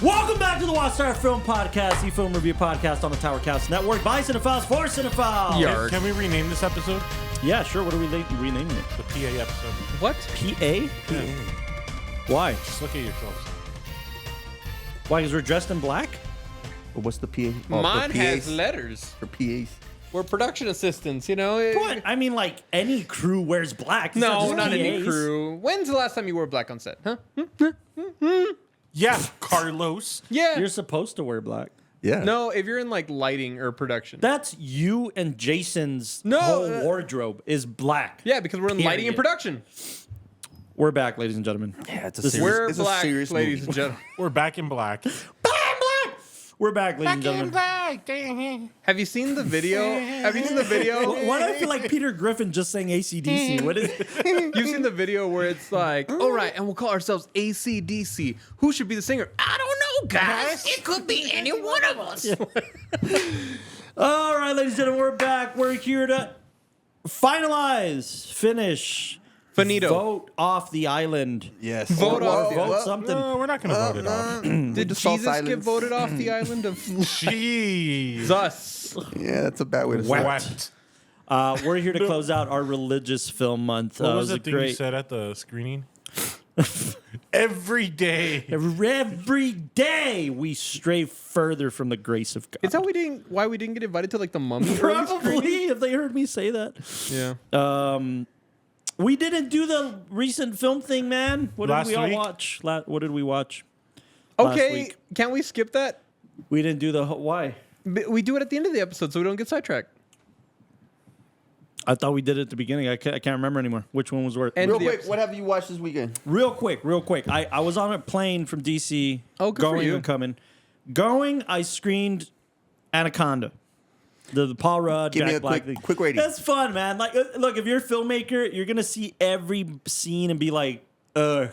Welcome back to the Watchtower Film Podcast, the film review podcast on the Towercast Network by Cinephiles for Cinephiles. Can we rename this episode? Yeah, sure. What are we renaming it? The PA episode. What? PA? Yeah. Why? Just look at yourselves. Why? Because we're dressed in black? Or what's the PA? Mine for has PAs? letters. For PAs. We're production assistants, you know? But, I mean, like, any crew wears black. It's No, just not any PAs. crew. When's the last time you wore black on set? Huh? Yeah, Carlos. Yeah. You're supposed to wear black. Yeah. No, if you're in like lighting or production. That's you and Jason's No, whole wardrobe is black. Yeah, because we're in lighting and Period. production. We're back, ladies and gentlemen. Yeah, it's a This is- serious, We're it's black, a serious ladies movie. and gentlemen. We're back in black. We're back, ladies and gentlemen. Have you seen the video? Have you seen the video? Why do I feel like Peter Griffin just saying AC/DC? What is You've seen the video where it's like, all right, and we'll call ourselves AC/DC. Who should be the singer? I don't know, guys. It could be any one of us. All right, ladies and gentlemen, we're back. We're here to finish, Finito. vote off the island. Yes. Vote off. Vote something. No, we're not going to vote it off. Did Just saw Jesus get silence. voted off the island of Jeez. us? Yeah, that's a bad way to Wet. say it. Wept. We're here to close out our religious film month. What It was a the thing you said at the screening? Every day. Every day we stray further from the grace of God. Is that why we didn't get invited to like the Mummy? early screening? Probably if they heard me say that. Yeah. We didn't do the recent film thing, man. What did Last we all week? watch? What did we watch? last Okay, week? can we skip that? We didn't do the why? We do it at the end of the episode so we don't get sidetracked. I thought we did it at the beginning. I can't remember anymore. Which one was worse? And- Real the quick, episode. what have you watched this weekend? Real quick. I was on a plane from DC. Oh, good for going you. and coming. Going, I screened Anaconda. The Paul Rudd, Give Jack me a Black quick- thing. quick rating. That's fun, man. Like, look, if you're a filmmaker, you're gonna see every scene and be like, ugh,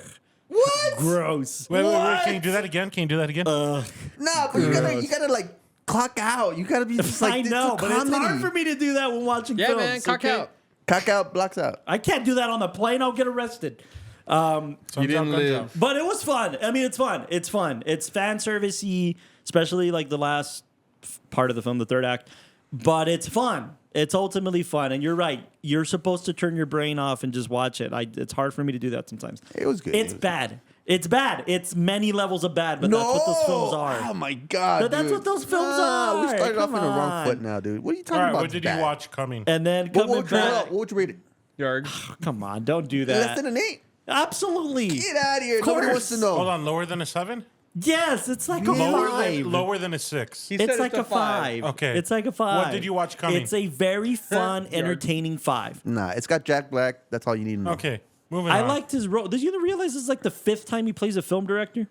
What? gross. Wait, What? can you do that again? Can you do that again? Nah, but you gotta like clock out. You gotta be just like I know, but it's hard for me to do that when watching Yeah, films. man, cock okay? out. Clock out, blocks out. I can't do that on the plane. I'll get arrested. Thumbs You didn't up, thumbs live. up. But it was fun. I mean, it's fun. It's fun. It's fan servicey, especially like the last part of the film, the third act. But it's fun. It's ultimately fun. And you're right. You're supposed to turn your brain off and just watch it. It's hard for me to do that sometimes. It was good. It's bad. It's bad. It's many levels of bad, but that's what those films are. Oh my god. But that's dude. what those films Nah, are. We started off Come in the wrong on. foot now, dude. What are you talking All right, about? what did bad? you watch coming? And then What coming would you rate back. it? What would you rate it? Yarg. Come on, don't do that. Less than an 8. Absolutely. Get out of here. Of Nobody course. wants to know. Hold on, lower than a 7? Yes, it's like a Lower 5. lower than a 6. He said It's like a 5. Okay. It's like a 5. What did you watch coming? It's a very fun, entertaining 5. Nah, it's got Jack Black. That's all you need to know. Okay, moving I on. liked his role. Did you realize this is like the 5th time he plays a film director?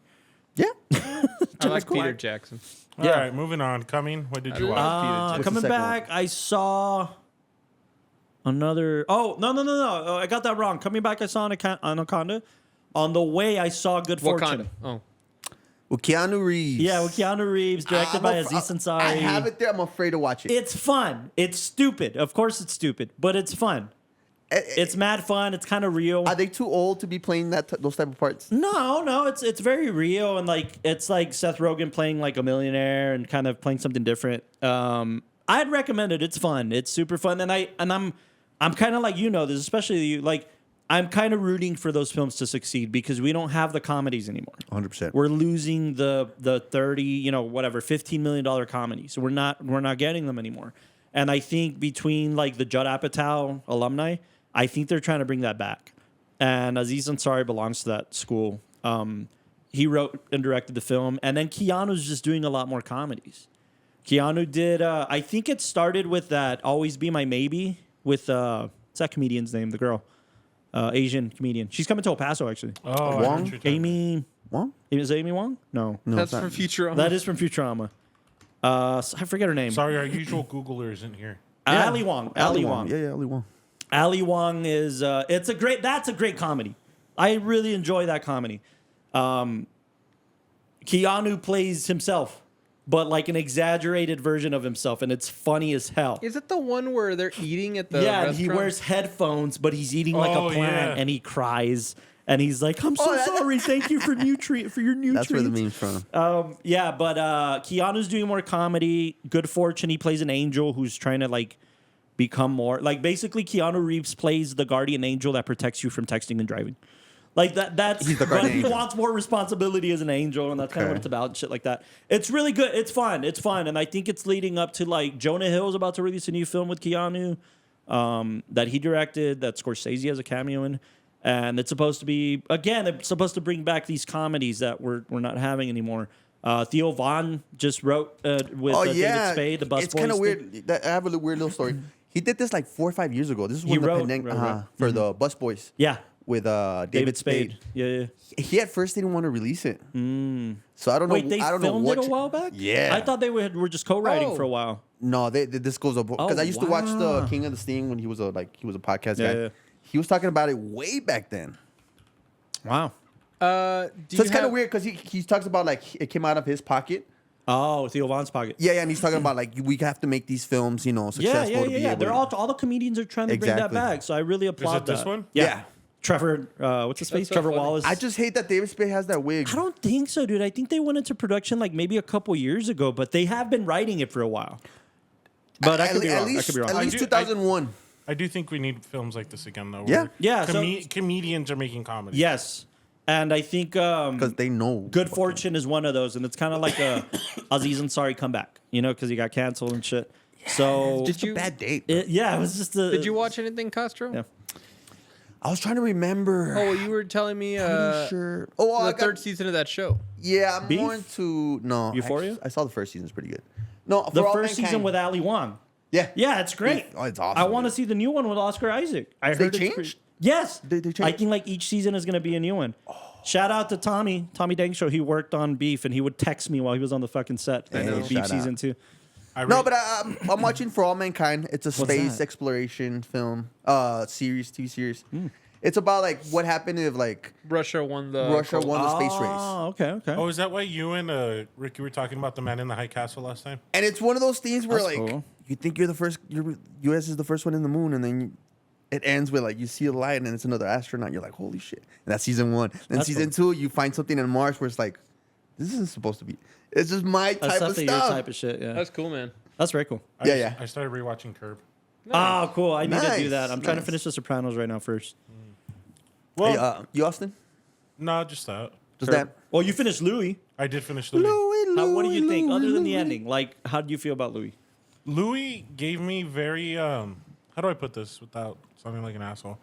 Yeah. I like Peter Black. Jackson. All Yeah. right, moving on. Coming. What did you I watch? love Peter Coming the second back, I saw another. Oh, no. Oh, I got that wrong. Coming back, I saw Anaconda. On the way, I saw Good Fortune. Wakanda. Oh. With Keanu Reeves. Yeah, with Keanu Reeves, directed I'm by af- Aziz Ansari. I have it there. I'm afraid to watch it. It's fun. It's stupid. Of course, it's stupid, but it's fun. It's mad fun. It's kind of real. Are they too old to be playing those type of parts? No, it's very real and like it's like Seth Rogen playing like a millionaire and kind of playing something different. I'd recommend it. It's fun. It's super fun, and I'm kind of like this, especially you. Like I'm kind of rooting for those films to succeed because we don't have the comedies anymore. 100%. We're losing the 30, $15 million comedies. So we're not getting them anymore. And I think between like the Judd Apatow alumni, I think they're trying to bring that back. And Aziz Ansari belongs to that school. He wrote and directed the film. And then Keanu's just doing a lot more comedies. Keanu did, I think it started with that Always Be My Maybe with, what's that comedian's name? The girl. Asian comedian. She's coming to El Paso, actually. Oh, I know Wong? what you're talking Amy. What? Is it Amy Wong? No. That's it's from not. Futurama. That is from Futurama. I forget her name. Sorry, our usual Googler isn't here. Ali Wong. Ali Wong. Yeah, Ali Wong. Ali Wong is that's a great comedy. I really enjoy that comedy. Keanu plays himself, but like an exaggerated version of himself, and it's funny as hell. Is it the one where they're eating at the Yeah, and restaurant? he wears headphones, but he's eating like Oh, a plant, yeah. and he cries. And he's like, I'm so sorry. Thank you for your new That's where the treats. meme's from. Yeah, but Keanu's doing more comedy. Good Fortune, he plays an angel who's trying to like become more like basically Keanu Reeves plays the guardian angel that protects you from texting and driving. Like that's He's the but guardian he angel. wants more responsibility as an angel, and that's kind of what it's about and shit like that. It's really good. It's fun. It's fun. And I think it's leading up to like Jonah Hill's about to release a new film with Keanu that he directed, that Scorsese has a cameo in. And it's supposed to be, again, it's supposed to bring back these comedies that we're not having anymore. Theo Von just wrote with David Spade, the Busboys. It's kind of weird. I have a weird little story. He did this like 4 or 5 years ago. This is He when wrote- the wrote. for the Busboys Yeah, with David Spade. Yeah. He at first didn't want to release it. So I don't know. Wait, they I don't know filmed what it a while back? Yeah. I thought they were just co-writing for a while. No, this goes up because I used to watch the King of the Sting when he was a podcast guy. Yeah. He was talking about it way back then. Wow. So it's kind of weird because he talks about like it came out of his pocket. Oh, Theo Von's pocket. Yeah, and he's talking about like we have to make these films, successful. Yeah. To be able They're to- all the comedians are trying to bring that Exactly. back. So I really applaud this that. one? Yeah. Trevor, what's his face? so Trevor funny. Wallace. I just hate that David Spade has that wig. I don't think so, dude. I think they went into production like maybe a couple years ago, but they have been writing it for a while. But I could be wrong. I could be At wrong. least I do- 2001. I do think we need films like this again, though. Yeah. where Yeah, so- comedians are making comedy. Yes. And I think Because they know. Good Fortune is one of those, and it's kind of like a Aziz Ansari comeback, because he got canceled and shit. So Just Did a you- bad date. it was just a. Did you watch anything, Castro? Yeah. I was trying to remember. Oh, well, you were telling me sure. Oh, I the got, third season of that show. Yeah, I'm Beef? more into Euphoria? I saw the first season. It's pretty good. No, The For All first season Mankind. with Ali Wong. Yeah. Yeah, it's great. Oh, it's awesome, I want to dude. see the new one with Oscar Isaac. I They heard it's changed? pretty- Yes. They changed? I think like each season is going to be a new one. Shout out to Tommy Dang Show. He worked on Beef, and he would text me while he was on the fucking set. I know. Beef Shout season out. 2. No, but I'm watching For All Mankind. It's a space that? exploration film, TV series. It's about like what happened if like Russia won the Russia won the space race, Oh, okay. Oh, is that why you and Ricky were talking about the Man in the High Castle last time? and it's one of those things where That's like cool. you think you're the first, U.S. is the first one in the moon, and then it ends with like you see a light and it's another astronaut. You're like, holy shit! And that's season 1. Then That's season 2, you find something in Mars where it's like, this isn't supposed to be. It's just my That's type of definitely your stuff. type of shit. Yeah, That's cool, man. that's very cool. Yeah. I started rewatching Curb. Oh, cool. I need to do Nice, that. I'm trying to nice. finish The Sopranos right now first. Well, Hey, you Austin? no, just that. Just that. Well, you finished Louis. I did finish Louis. What do you think, other than the ending? Like, how do you feel about Louis? Louis gave me very how do I put this without sounding like an asshole?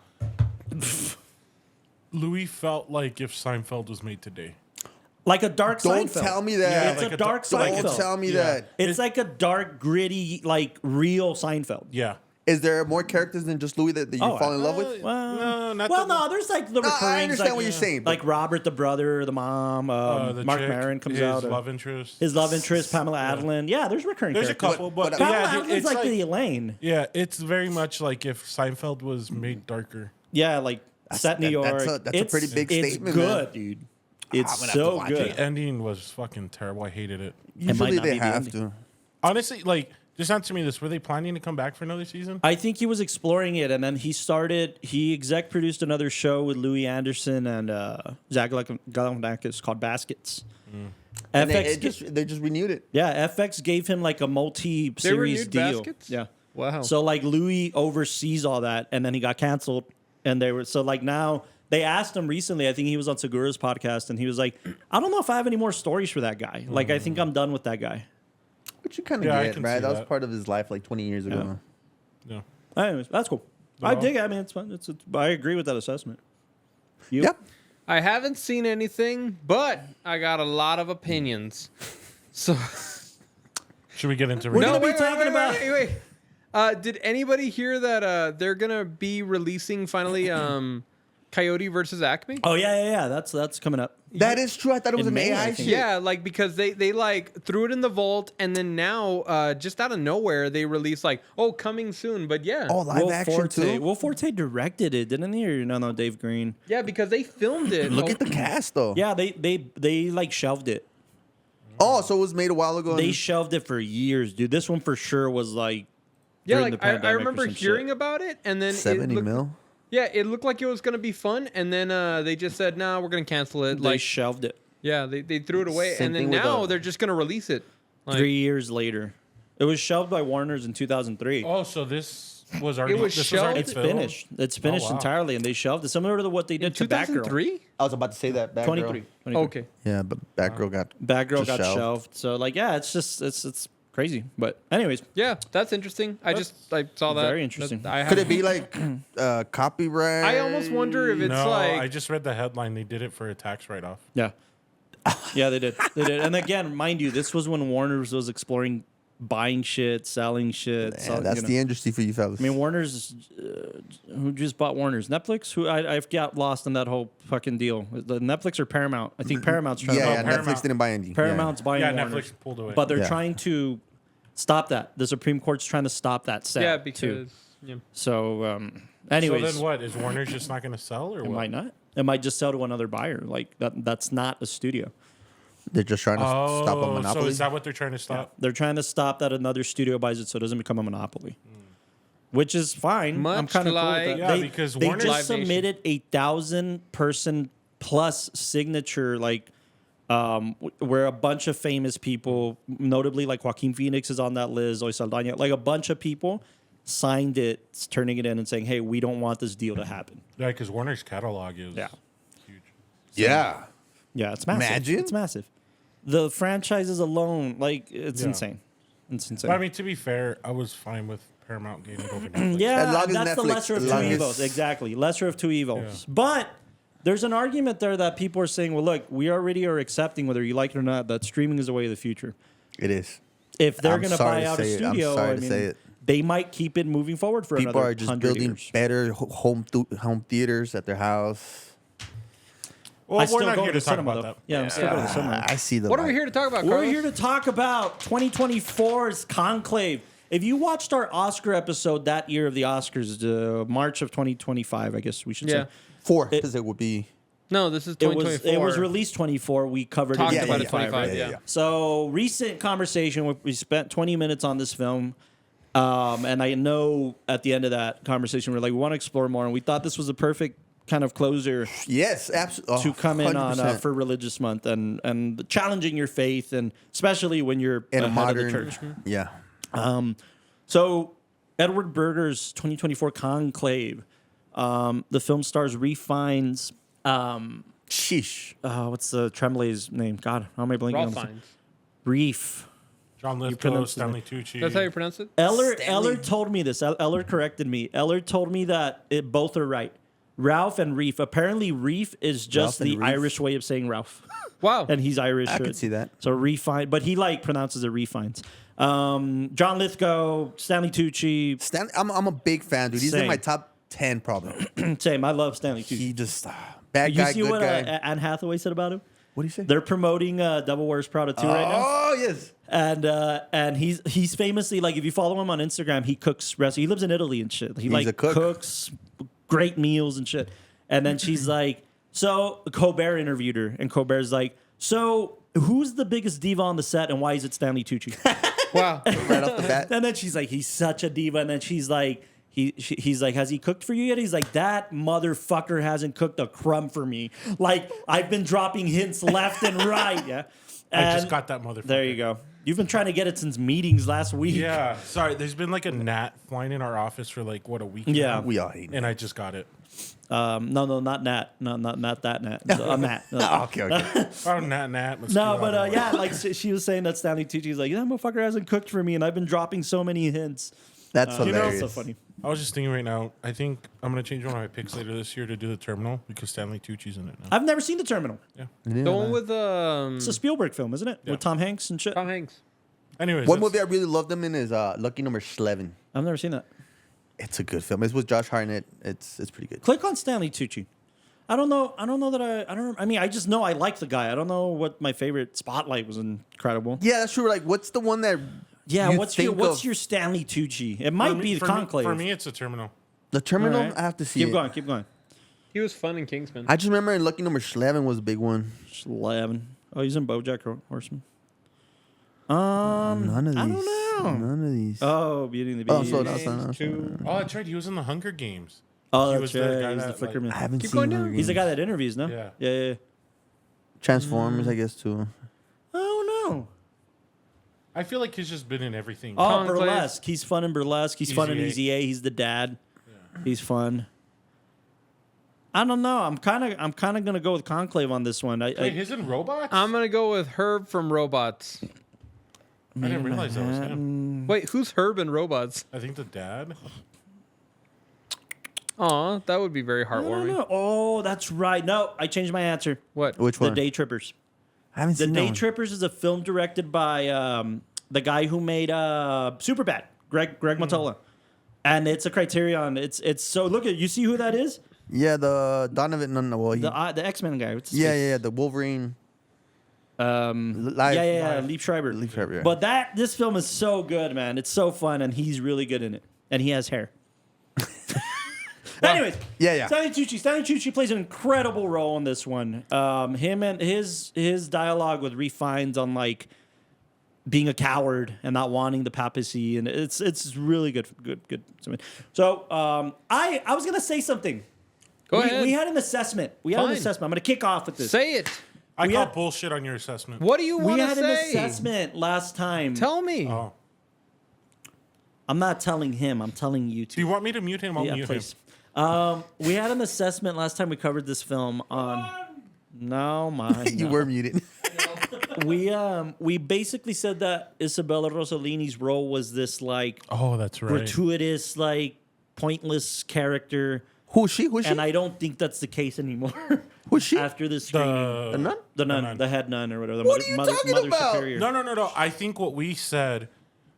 Louis felt like if Seinfeld was made today. Like a dark Don't Seinfeld. tell me that. It's like a a dark like Seinfeld. Don't tell me Yeah. that. It's like a dark, gritty, like real Seinfeld. Yeah. Is there more characters than just Louis that you Oh, fall in love with? Well, No, not well, the- no. There's like the No, recurring. I understand what you're saying, but- Like Robert, the brother, the mom, The Mark chick, Maron comes his out. love interest. His love interest, Pamela Adlon. Yeah, there's recurring There's a characters. couple, but, but- Pamela yeah, Adlon's it's like the Elaine. yeah, it's very much like if Seinfeld was made darker. Yeah, like set New York. That's a pretty big it's statement, good, man. dude. It's I'm gonna have to so watch good. The ending was fucking terrible. I hated it. Usually not they be the have ending. to. Honestly, like, just answer me this: were they planning to come back for another season? I think he was exploring it, and then he exec produced another show with Louis Anderson and Zach Galifianakis called Baskets. And FX, they just renewed it. yeah, FX gave him like a multi-series renewed deal. Baskets? Yeah. Wow. So like Louis oversees all that, and then he got canceled, and they were so like now they asked him recently. I think he was on Segura's podcast, and he was like, "I don't know if I have any more stories for that guy. Like I think I'm done with that guy." Which you kind of Yeah, I get, can right? see That was that. part of his life like 20 years ago. No. Anyways, that's cool. I dig it. I mean, it's fun. It's I agree with that assessment. You? Yep. I haven't seen anything, but I got a lot of opinions. So Should we get into? We're Ricky? gonna be talking about- wait. Did anybody hear that they're gonna be releasing finally Coyote versus Acme? Oh yeah. That's coming up. That is true. I thought it was In an May, I AI think. shit. Yeah, like because they like threw it in the vault, and then now just out of nowhere they released like, oh, coming soon. But yeah, Oh, live action too. Will Forte directed it, didn't he? Or no, Dave Green. yeah, because they filmed it. Look at the cast though. Yeah, they like shelved it. Oh, so it was made a while ago. They and- shelved it for years, dude. This one for sure was like Yeah, during like the I pandemic or remember some hearing shit. about it, and then 70 it looked, mil. Yeah, it looked like it was gonna be fun, and then they just said, "No, we're gonna cancel it." They Like, shelved it yeah, they threw it away, Same and then thing with, now they're just gonna release it. Like, 3 years later. It was shelved by Warner's in 2003. Oh, so this was already. was this shelved? already It's filmed? finished. It's finished wow. entirely, and they shelved it. Similar to what they in did to Batgirl. 2003. I was about to say that. Batgirl. 23. Okay. Yeah, but Batgirl got Batgirl just got shelved. So like, yeah, it's just it's crazy. But anyways, Yeah, that's interesting. I saw that. very interesting. I Could it haven't- be like copyright? I almost wonder if it's No, like. I just read the headline. They did it for a tax write-off. yeah, yeah, they did. They did. And again, mind you, this was when Warner's was exploring buying shit, selling shit. Yeah, that's the industry for you fellas. I mean, Warner's. Who just bought Warner's? Netflix? Who I've got lost in that whole fucking deal. The Netflix or Paramount? I think Paramount's trying yeah, to. yeah, buy Paramount. Netflix didn't buy any. Paramount's buying Yeah, Warner's. Netflix pulled away. But they're Yeah. trying to stop that. The Supreme Court's trying to stop that sale. Yeah, too. because. Yeah. So, anyways, so then what? Is Warner just not going to sell, or it what? might not. It might just sell to another buyer. Like that's not a studio. They're just trying to stop a Oh, monopoly. so is that what they're trying to stop? They're trying to stop that another studio buys it so it doesn't become a monopoly. Which is fine. I'm Much kind of cool like- with that. Yeah, they, because they Warner's- just Live Nation. submitted 1,000-person plus signature, like where a bunch of famous people, notably like Joaquin Phoenix is on that list, Zoe Saldana, like a bunch of people signed it, turning it in and saying, "Hey, we don't want this deal to happen." Yeah, because Warner's catalog is Yeah. huge. yeah. Yeah, it's massive. Imagine? It's massive. The franchises alone, like it's Yeah. insane. It's insane. But I mean, to be fair, I was fine with Paramount getting it over Netflix. Yeah, As long as that's the Netflix- lesser of as two long as- evils. Exactly. Lesser of two evils. Yeah. But there's an argument there that people are saying, well, look, we already are accepting, whether you like it or not, that streaming is the way of the future. It is. If they're I'm going to sorry buy to out a say it. I'm studio, sorry I to mean, say it. they might keep it moving forward for People another are just 100 building years. better home theaters at their house. Well, I we're still not go here to to talk cinema, about though. that. Yeah, I'm still going to the cinema. I see the What are we light. here to talk about, We're Carlos? here to talk about 2024's Conclave. If you watched our Oscar episode that year of the Oscars, March of 2025, I guess we should Yeah. say. 4, because it would be. No, this is It was 2024. released 24. We covered Talked it in about yeah, it 25. 25. yeah, Yeah. yeah. So recent conversation. We spent 20 minutes on this film, and I know at the end of that conversation we were like, we want to explore more, and we thought this was a perfect kind of closer Yes, absolutely. to come in on 100%. for Religious Month and challenging your faith, and especially when you're in a ahead modern. of the church. Yeah. So Edward Berger's 2024 Conclave. The film stars Ralph Fiennes. Sheesh. What's the Tremblay's name? God, how am I blanking on Ralph this? Fiennes. Reef. John Lithgow, pronounced it. Stanley Tucci. That's how you pronounce it? Eller Stanley. told me this. Eller corrected me. Eller told me that both are right. Ralph and Reef. Apparently, Reef is just Ralph and the Reef. Irish way of saying Ralph, Wow. and he's Irish. I could see that. So Refine, but he pronounces it Refines. John Lithgow, Stanley Tucci. Stan, I'm a big fan, dude. He's in Same. my top 10 probably. Same. I love Stanley Tucci. He just bad You guy, see good what guy. Anne Hathaway said about him? What do you say? They're promoting Devil Wears Prada 2 right now. Oh yes. And he's famously, like, if you follow him on Instagram, he cooks he lives in Italy and shit. He He's like a cook. cooks great meals and shit. And then she's like, so Colbert interviewed her, and Colbert's like, so who's the biggest diva on the set, and why is it Stanley Tucci? Wow. Right off the bat. And then she's like, he's such a diva. And then she's like, he's like, has he cooked for you yet? He's like, that motherfucker hasn't cooked a crumb for me. Like, I've been dropping hints left and right. Yeah. I just And got that motherfucker. there you go. You've been trying to get it since meetings last week. Yeah. Sorry, there's been like a gnat flying in our office for like, what, a week Yeah. now? We all hate him. And I just got it. No, not Nat. No, not that Nat. A Nat. Okay. Oh, gnat. Let's No, do but that. yeah, like she was saying that Stanley Tucci's like, that motherfucker hasn't cooked for me, and I've been dropping so many hints. That's You know, hilarious. it's so funny. I was just thinking right now, I think I'm going to change one of my picks later this year to do the Terminal because Stanley Tucci's in it now. I've never seen The Terminal. Yeah, The one man. with It's a Spielberg film, isn't it? Yeah. With Tom Hanks and shit. Tom Hanks. Anyways, One that's- movie I really loved him in is Lucky Number 11. I've never seen that. It's a good film. It's with Josh Hartnett. It's pretty good. Click on Stanley Tucci. I don't know that I mean, I just know I like the guy. I don't know what my favorite Spotlight was incredible. Yeah, that's true. Like, what's the one that? Yeah, you what's think your of- Stanley Tucci? It might for me- be the for me- Conclave. For me, it's the Terminal. The Terminal? All right. I have to see Keep it. going, keep going. He was fun in Kingsman. I just remember Lucky Number 11 was a big one. 11. Oh, he's in BoJack Horseman. None of these. I don't know. None of these. Oh, Beauty and the Oh, Beast. so that's not. Two. Oh, that's right. He was in the Hunger Games. Oh, He that's was the right. guy He's the that, flicker like- man. I haven't Keep seen going Hunger down. He's the Games. guy that interviews, no? Yeah. Yeah. Transformers, I guess too. I don't know. I feel like he's just been in everything. Oh, Conclave. Burlesque. He's fun in Burlesque. He's fun in Easy A. Easy A. He's the dad. He's fun. I don't know. I'm kind of gonna go with Conclave on this one. Wait, he's in Robots? I'm gonna go with Herb from Robots. I didn't realize that was him. Wait, who's Herb in Robots? I think the dad. Aw, that would be very I don't heartwarming. know. Oh, that's right. No, I changed my answer. What? Which The one? Day Trippers. I haven't The seen that Day one. Trippers is a film directed by the guy who made Superbad, Greg Mottola. And it's a Criterion. It's so look at you see who that is? Yeah, the Donovan. No, well, The X-Men guy. What's his yeah, face? yeah, the Wolverine. Yeah, Leaf Schreiber. Leaf Schreiber, yeah. But this film is so good, man. It's so fun, and he's really good in it. And he has hair. Anyways, Yeah. Stanley Tucci plays an incredible role in this one. Him and his dialogue with Ralph Fiennes on like being a coward and not wanting the papacy, and it's really good. So I was gonna say something. Go ahead. We had an assessment. I'm Fine. gonna kick off with this. Say it. I We call had- bullshit on your assessment. What do you We want to had an say? assessment last time. Tell me. Oh. I'm not telling him. I'm telling you Do two. you want me to mute him? I'll Yeah, mute please. him. We had an assessment last time we covered this film on. No, mine. You no. were muted. We basically said that Isabella Rossellini's role was this like Oh, that's right. gratuitous, like pointless character, Who's she? Who's she? and I don't think that's the case anymore. Who's she? After this screening, The nun? the nun, nun. the head nun, or whatever. The What are you talking mother about? superior. No. I think what we said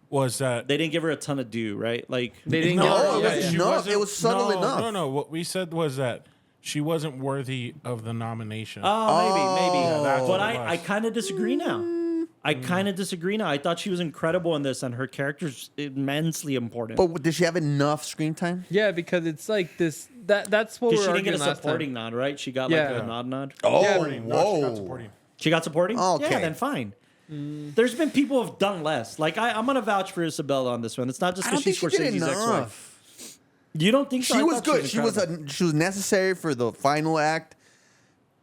was that They didn't give her a ton of due, right? Like They didn't No, give her- it yeah, wasn't yeah. She enough. wasn't- It was subtle enough. No. What we said was that she wasn't worthy of the nomination. Oh, maybe. Yeah, that's But what it I was. kind of disagree now. I kind of disagree now. I thought she was incredible in this, and her character's immensely important. But did she have enough screen time? Yeah, because it's like this. That's what Because we're she didn't get arguing a last supporting time. nod, right? She got Yeah. like a nod. Oh, Supporting. No, she got supporting. She got supporting? Okay. Yeah, then fine. There's been people who've done less. Like, I'm going to vouch for Isabella on this one. It's not just I because don't she's think she did Scorsese's ex-wife. enough. You don't think so? She I was thought good. She was incredible. she was necessary for the final act,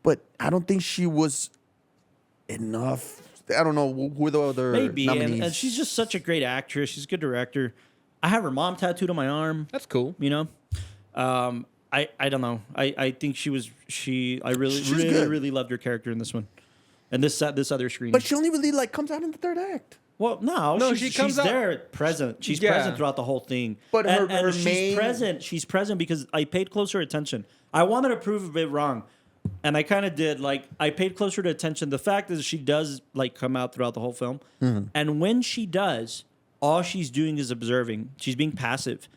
but I don't think she was enough. I don't know who the other Maybe. nominees. And she's just such a great actress. She's a good director. I have her mom tattooed on my arm. That's cool. You know, I don't know. I think I really She's good. really loved her character in this one, and this other screen. But she only really like comes out in the third act. Well, no, No, she's, she comes she's out- there present. She's Yeah. present throughout the whole thing. But and her she's main- present. She's present because I paid closer attention. I wanted to prove a bit wrong, and I kind of did. Like I paid closer to attention. The fact is, she does like come out throughout the whole film, and when she does, all she's doing is observing. She's being passive,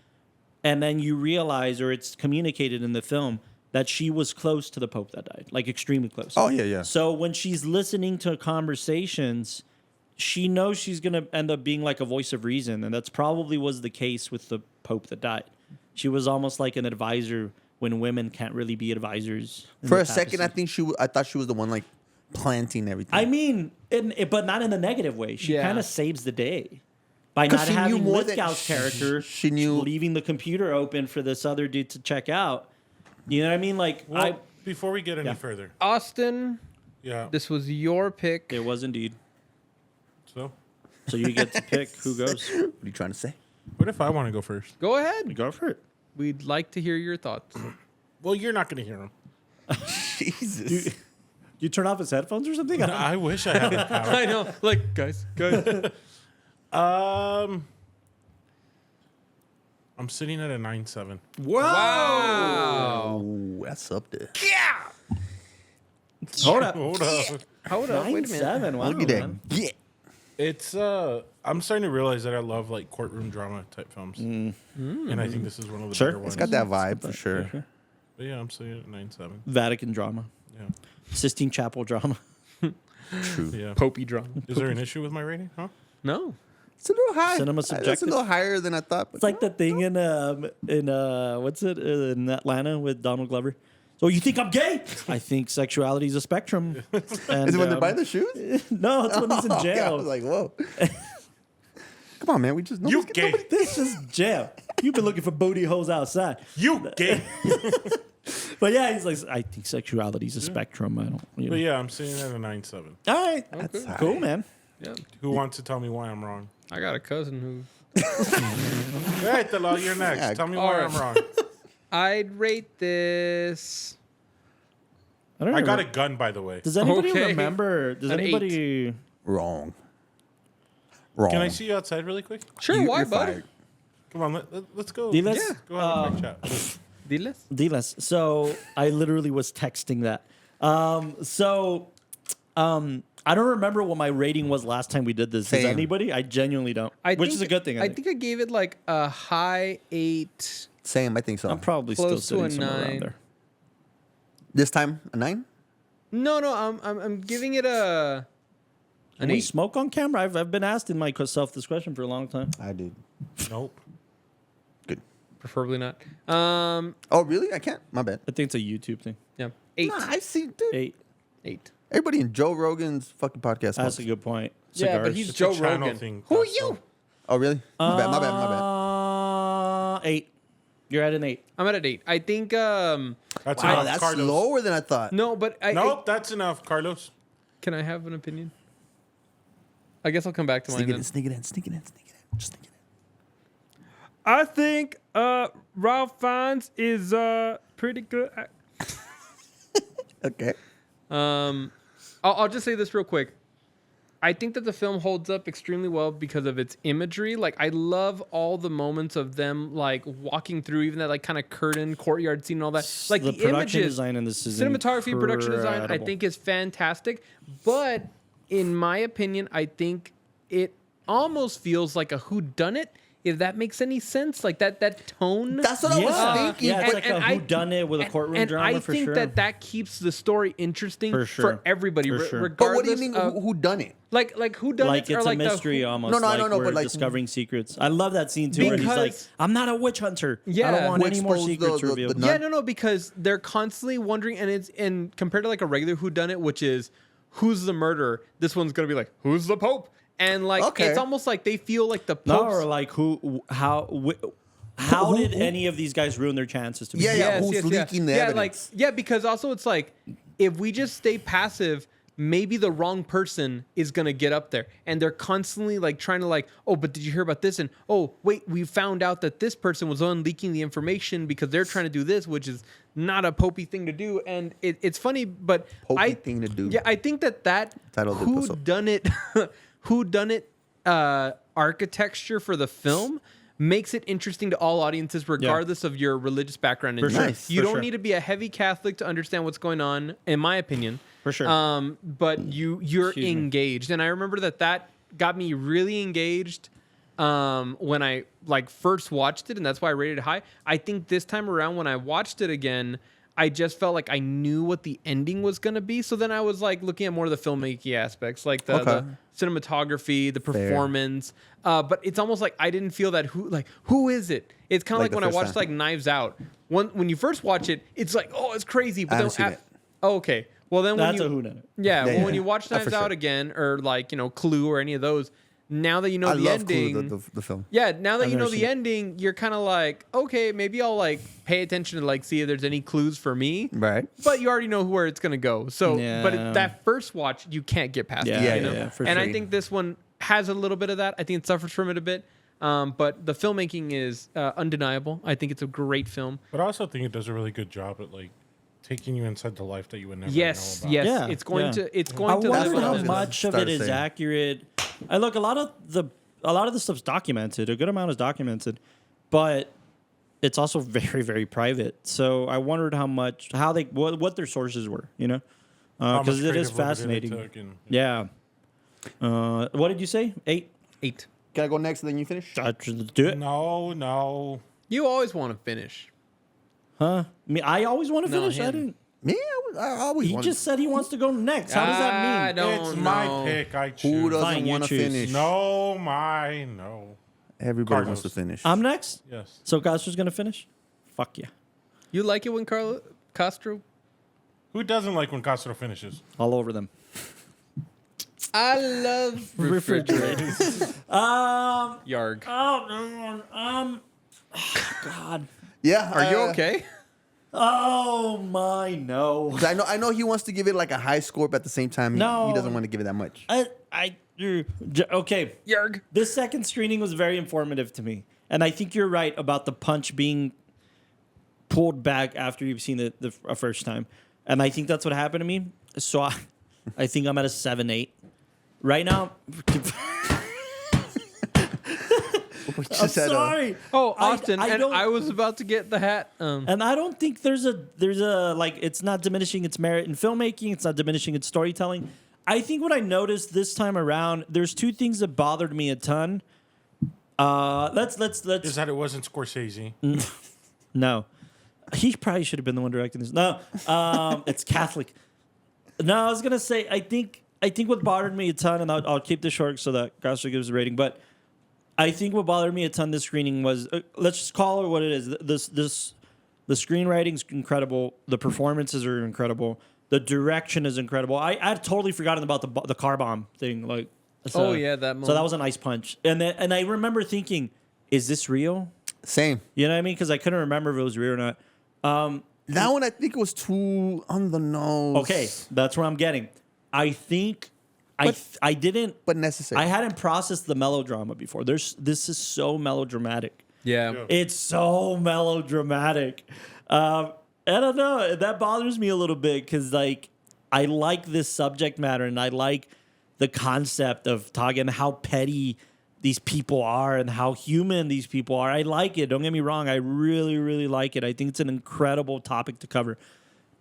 and then you realize, or it's communicated in the film, that she was close to the Pope that died, like extremely close. Oh, yeah. So when she's listening to conversations, she knows she's going to end up being like a voice of reason. And that's probably was the case with the Pope that died. She was almost like an advisor when women can't really be advisors. in For the a second, papacy. I thought she was the one like planting everything. I mean, but not in the negative way. She Yeah. kind of saves the day. By 'Cause not she knew having more than- Lithgow's character, she knew- leaving the computer open for this other dude to check out. You know what I mean? Like, Well, before we get any further, Austin, yeah. this was your pick. it was indeed. So, So you get to pick who goes. What are you trying to say? what if I want to go first? Go ahead. Go for it. We'd like to hear your thoughts. Well, you're not going to hear him. Jesus. You turn off his headphones or something? I wish I had that power. I know. Like, guys. I'm sitting at a 9.7. Wow. Oh, that's up there. Hold up. Hold up. Hold up. Wait a minute. 9-7. Wow, Look at that. man. Yeah. It's I'm starting to realize that I love like courtroom drama type films, and I think this is one of the Sure. better ones. It's got that vibe for sure. But yeah, I'm sitting at 9.7. Vatican drama. Yeah, Sistine Chapel drama. True. yeah. Popey drum. Is there an issue with my rating? Huh? No. It's a little high. Cinema That's a subjective. little higher than I thought. But It's like the thing in what's it in Atlanta with Donald Glover. So you think I'm gay? I think sexuality is a spectrum. And, is it when they're buying the shoes? No, it's when he's in Okay, I jail. was like, whoa. Come on, man. We just You gay? This is jail. You've been looking for booty holes outside. You gay. But yeah, he's like, I think sexuality is a spectrum. I don't. You know. But yeah, I'm sitting at a 9.7. All right, That's high. cool, man. Yeah. Who wants to tell me why I'm wrong? I got a cousin who. All right, Telo, you're next. Yeah, Tell me all why right. I'm wrong. I'd rate this. I don't I know. got a gun, by the way. Does anybody Okay. remember? Does An anybody? Wrong. Can I see you outside really quick? Sure, why, You're bud? fired. Come on, let's go. Diles? Yeah. Go ahead and quick chat. Diles? Diles. So I literally was texting that. I don't remember what my rating was last time we did this. Does Same. anybody? I genuinely don't. Which is a good thing. I think I gave it like a high 8. Same, I think so. I'm probably Close still to a sitting somewhere 9. around there. This time, a 9? No, I'm giving it an Can we 8. smoke on camera? I've been asking myself this question for a long time. I did. Nope. Good. Preferably not. Oh, really? I can't. My bad. I think it's a YouTube thing. Yeah, 8. Nah, I see, dude. 8. Everybody in Joe Rogan's fucking podcast. That's smokes. a good point. Yeah, but Cigars. he's It's Joe a channel Rogan. thing, Who are so- you? Oh, really? My bad. 8. You're at an 8. I'm at an 8. I think. That's Wow, enough, that's Carlos. lower than I thought. No, but Nope, that's enough, Carlos. Can I have an opinion? I guess I'll come back to mine Sneak it then. in, sneak it in, sneak it in, sneak it in. Just sneak it in. I think Ralph Fiennes is pretty good. Okay. I'll just say this real quick. I think that the film holds up extremely well because of its imagery. Like, I love all the moments of them like walking through, even that like kind of curtain courtyard scene and all that. Like the the production images, design in this is cinematography, production design, I incredible. think is fantastic. But in my opinion, I think it almost feels like a whodunit. If that makes any sense, like that tone. That's what I was thinking. Yeah, it's but like a whodunit with a courtroom and drama I for think sure. that keeps the story interesting For sure. everybody, For sure. regardless. But what do you mean, of, who done it? like whodunits Like are it's like a mystery almost. No, I like don't know, we're but, like, discovering secrets. I love that scene too, where he's like, Because- "I'm not a witch hunter. I Yeah. don't want Who any more exposed secrets the revealed." nun? Yeah, no, because they're constantly wondering, and compared to like a regular whodunit, which is who's the murderer, this one's gonna be like who's the Pope, and like Okay. it's almost like they feel like the No, Pope's. or like how did any of these guys ruin their chances to be? Yeah, yeah. Who's leaking the evidence? Like, yeah, because also it's like if we just stay passive, maybe the wrong person is gonna get up there, and they're constantly like trying to like, oh, but did you hear about this? And oh, wait, we found out that this person was the one leaking the information because they're trying to do this, which is not a popey thing to do. And it's funny, but Popey thing to do. Yeah, I think that Title of the who episode. done it, who done it architecture for the film makes it interesting to all audiences, regardless of your religious background. And For sure. Nice. you For don't sure. need to be a heavy Catholic to understand what's going on, in my opinion. For sure. But you're Excuse me. engaged, and I remember that got me really engaged when I like first watched it, and that's why I rated it high. I think this time around when I watched it again, I just felt like I knew what the ending was going to be. So then I was like looking at more of the filmmaking aspects, like the cinematography, the performance. But it's almost like I didn't feel that who is it? It's kind of Like like the when I first watched time. like Knives Out. When you first watch it, it's like, oh, it's crazy. But I haven't then seen it. oh, okay. Well, then That's when a you whodunit. yeah, well, Yeah, when yeah. you watch Knives For Out sure. again, or like Clue or any of those, now that you know I the love ending, Clue, the film. yeah, now that I've you know never the seen it. ending, you're kind of like, okay, maybe I'll like pay attention to like see if there's any clues for me. Right. But you already know where it's gonna go. So, but Yeah. that first watch, you can't get past Yeah, it. yeah, You know? yeah, for and I sure. think this one has a little bit of that. I think it suffers from it a bit. But the filmmaking is undeniable. I think it's a great film. But I also think it does a really good job at like taking you inside the life that you would never Yes, know about. yes, Yeah, it's going yeah. to. It's I going to. wonder live how up to much of it Started is saying. accurate. I look a lot of the stuff's documented. A good amount is documented, but it's also very very private. So I wondered what their sources were. You know, How much because it is creative liberty they fascinating. took and- Yeah. What did you say? 8. 8. Can I go next and then you finish? Do it. No. You always want to finish. Huh? I always want to No, finish. I him. didn't. Me? I always He want. just said he wants to go next. How does I that mean? don't It's know. my pick. I choose. Who doesn't Fine, you want to choose. finish? No. Everybody Carlos. wants to finish. I'm next. Yes. So Castro's gonna finish. Fuck yeah. You like it when Castro? Who doesn't like when Castro finishes? All over them. I love refrigerators. Um. Yarg. Oh man. God. Yeah. Are you okay? Oh my no. 'Cause I know he wants to give it like a high score, but at the same time, No. he doesn't want to give it that much. Okay. Yerg. This second screening was very informative to me, and I think you're right about the punch being pulled back after you've seen it the first time, and I think that's what happened to me. So I think I'm at a 7-8 right now. We just I'm had a- sorry. Oh, Austin, and don't- I was about to get the hat. And I don't think there's a like, it's not diminishing its merit in filmmaking. It's not diminishing its storytelling. I think what I noticed this time around, there's two things that bothered me a ton. Let's Is that it wasn't Scorsese? no. He probably should have been the one directing this. No, it's Catholic. No, I was gonna say I think what bothered me a ton, and I'll keep this short so that Gasser gives a rating. But I think what bothered me a ton this screening was let's just call it what it is. The screenwriting's incredible. The performances are incredible. The direction is incredible. I'd totally forgotten about the car bomb thing. Like, Oh, yeah, that So that moment. was a nice punch. And I remember thinking, is this real? Same. You know what I mean? Because I couldn't remember if it was real or not. That one, I think it was too on the nose. Okay, that's where I'm getting. I think I didn't. But necessary. I hadn't processed the melodrama before. This is so melodramatic. Yeah. Yeah. It's so melodramatic. I don't know. That bothers me a little bit because, like, I like this subject matter and I like the concept of talking how petty these people are and how human these people are. I like it. Don't get me wrong. I really, really like it. I think it's an incredible topic to cover.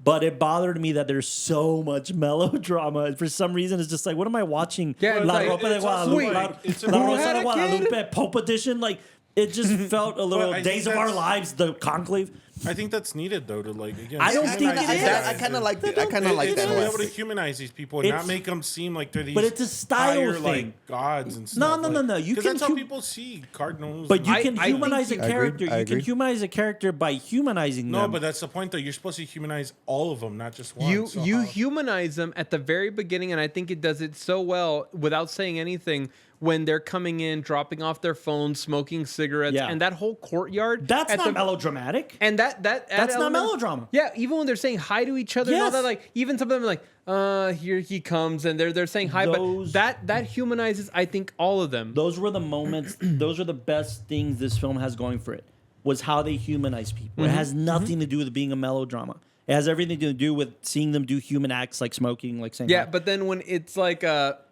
But it bothered me that there's so much melodrama. For some reason, it's just like, what am I watching? Yeah, it's La like- Rosa de it's also Guadalupe. like- it's La a- Rosa had de a Guadalupe, Pope Edition. Like, it just felt a little I think Days of Our that's- Lives, the Conclave. I think that's needed though to like again. I don't think it is. I kind of like it. I kind of like It's that. to be able one. to humanize these people and It's- not make them seem like they're these. But it's a style higher, thing. like gods and stuff. No. You Because can that's how hum- people see cardinals. But you I can think humanize a you- I agree. character. I You can agree. humanize a character by humanizing no, them. but that's the point though. You're supposed to humanize all of them, not just one. You So you how- humanize them at the very beginning, and I think it does it so well without saying anything when they're coming in, dropping off their phones, smoking cigarettes, Yeah. and that whole courtyard. That's at not the- melodramatic. And that's That's not melodrama. Yeah, even when they're saying hi to each other and all Yes. that, like even some of them are like, here he comes, and they're saying hi, Those- but that humanizes, I think, all of them. Those were the moments. Those are the best things this film has going for it. Was how they humanize people. It has nothing to do with being a melodrama. It has everything to do with seeing them do human acts like smoking, like saying Yeah, hi. but then when it's like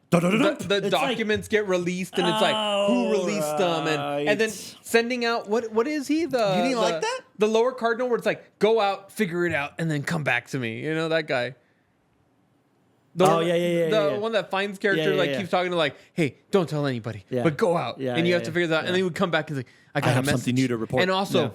Dun-dun-dun-dun. the It's like- documents get released, and it's like who released them, and then Right. sending out what is he the You didn't the- like that? the lower cardinal where it's like go out, figure it out, and then come back to me. You know that guy. The Oh, one- yeah. The Yeah. one that finds character Yeah, like yeah. keeps talking to like, hey, don't tell anybody, Yeah. but go out, Yeah, and you yeah, have to yeah. figure that out, Yeah. and then he would come back and say, I got a have message. something new to report. And also, Yeah.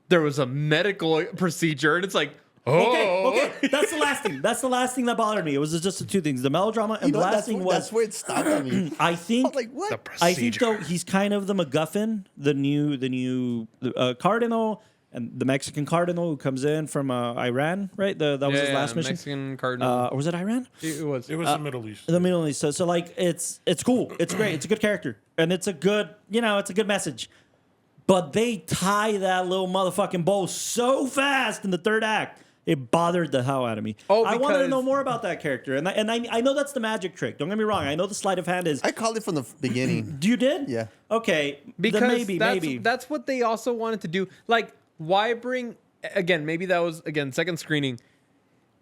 there was a medical procedure, and it's like, oh, Okay. That's the last thing. That's the last thing that bothered me. It was just the two things: the melodrama, and You know, the last that's, thing that's was where it stopped on me. I I think was like, what? I think though he's kind of the MacGuffin, the new cardinal, and the Mexican cardinal who comes in from Iran, right? That was his last mission. Mexican cardinal. Or was it Iran? It was. It was the Middle East. The Middle East. So like it's cool. It's great. It's a good character, and it's a good it's a good message. But they tie that little motherfucking bow so fast in the third act. It bothered the hell out of me. Oh, I wanted to because- know more about that character, and I know that's the magic trick. Don't get me wrong. I know the sleight of hand is. I called it from the beginning. You did? Yeah. Okay. Because then maybe that's what they also wanted to do. Like, why bring again? Maybe that was again second screening.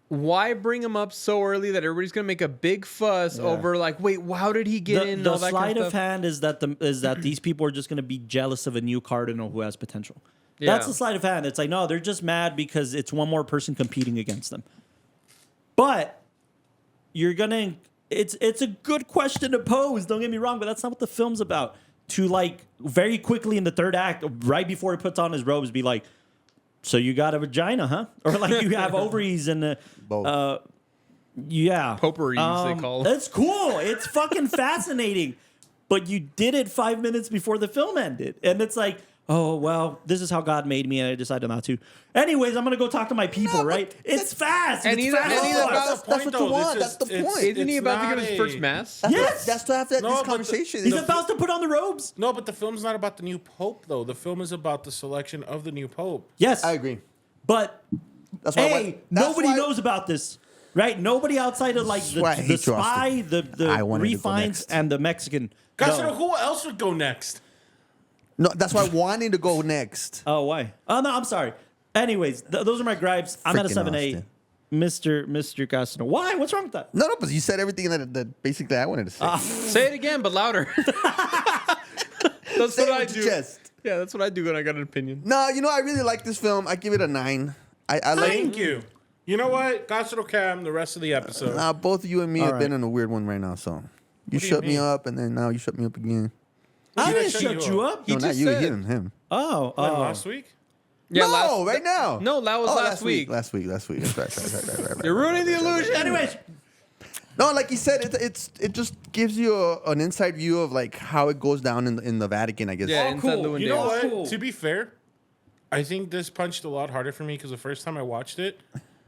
Why bring him up so early that everybody's gonna make a big fuss over like, wait, how did he get in? And The all that sleight kind of of stuff. hand is that these people are just going to be jealous of a new cardinal who has potential. Yeah. That's the sleight of hand. It's like, no, they're just mad because it's one more person competing against them. But you're gonna. It's a good question to pose. Don't get me wrong, but that's not what the film's about. To like very quickly in the third act, right before he puts on his robes, be like, "So you got a vagina, huh?" Or like you have ovaries and Both. yeah, Potpourris, they call them. That's cool. It's fucking fascinating. But you did it 5 minutes before the film ended, and it's like, oh, well, this is how God made me, and I decided not to. Anyways, I'm going to go talk to my people, right? It's fast. And it's he's- fast. and he's Oh, about- That's what you want. That's the point. Isn't he it's about to not go to his first mass? Yes. That's to have this No, but the- conversation. He's about to put on the robes. No, but the film's not about the new pope, though. The film is about the selection of the new pope. Yes. I agree. But, That's why. hey, nobody knows about this. Right? Nobody outside of like That's why I the hate you, spy, Austin. the I wanted to go refines, next. and the Mexican. Guys, No. who else would go next? No, that's why I wanted to go next. Oh, why? Oh, no, I'm sorry. Anyways, those are my gripes. I'm at a Freaking 7-8. Mr. Castano. Why? What's wrong with that? No, but you said everything that basically I wanted to say. Say it again, but louder. That's Say what it I with do. your chest. Yeah, that's what I do when I got an opinion. No, I really like this film. I give it a 9. I like. Thank you. You know what? Gossip Cam, the rest of the episode. Both of you and me All have been right. in a weird one right now. So you do you shut me mean? up, and then now you shut me up again. I did I didn't shut shut you you up? up. He No, not just you. said- Him. Oh, When, oh. last week? Yeah, no, right now. No, that was last week. Last week. That's right. You're ruining the illusion. Anyways, No, like you said, it just gives you an inside view of like how it goes down in the Vatican, I guess. Yeah, Oh, inside cool. Lewin You know Davis. what? Cool. To be fair, I think this punched a lot harder for me because the first time I watched it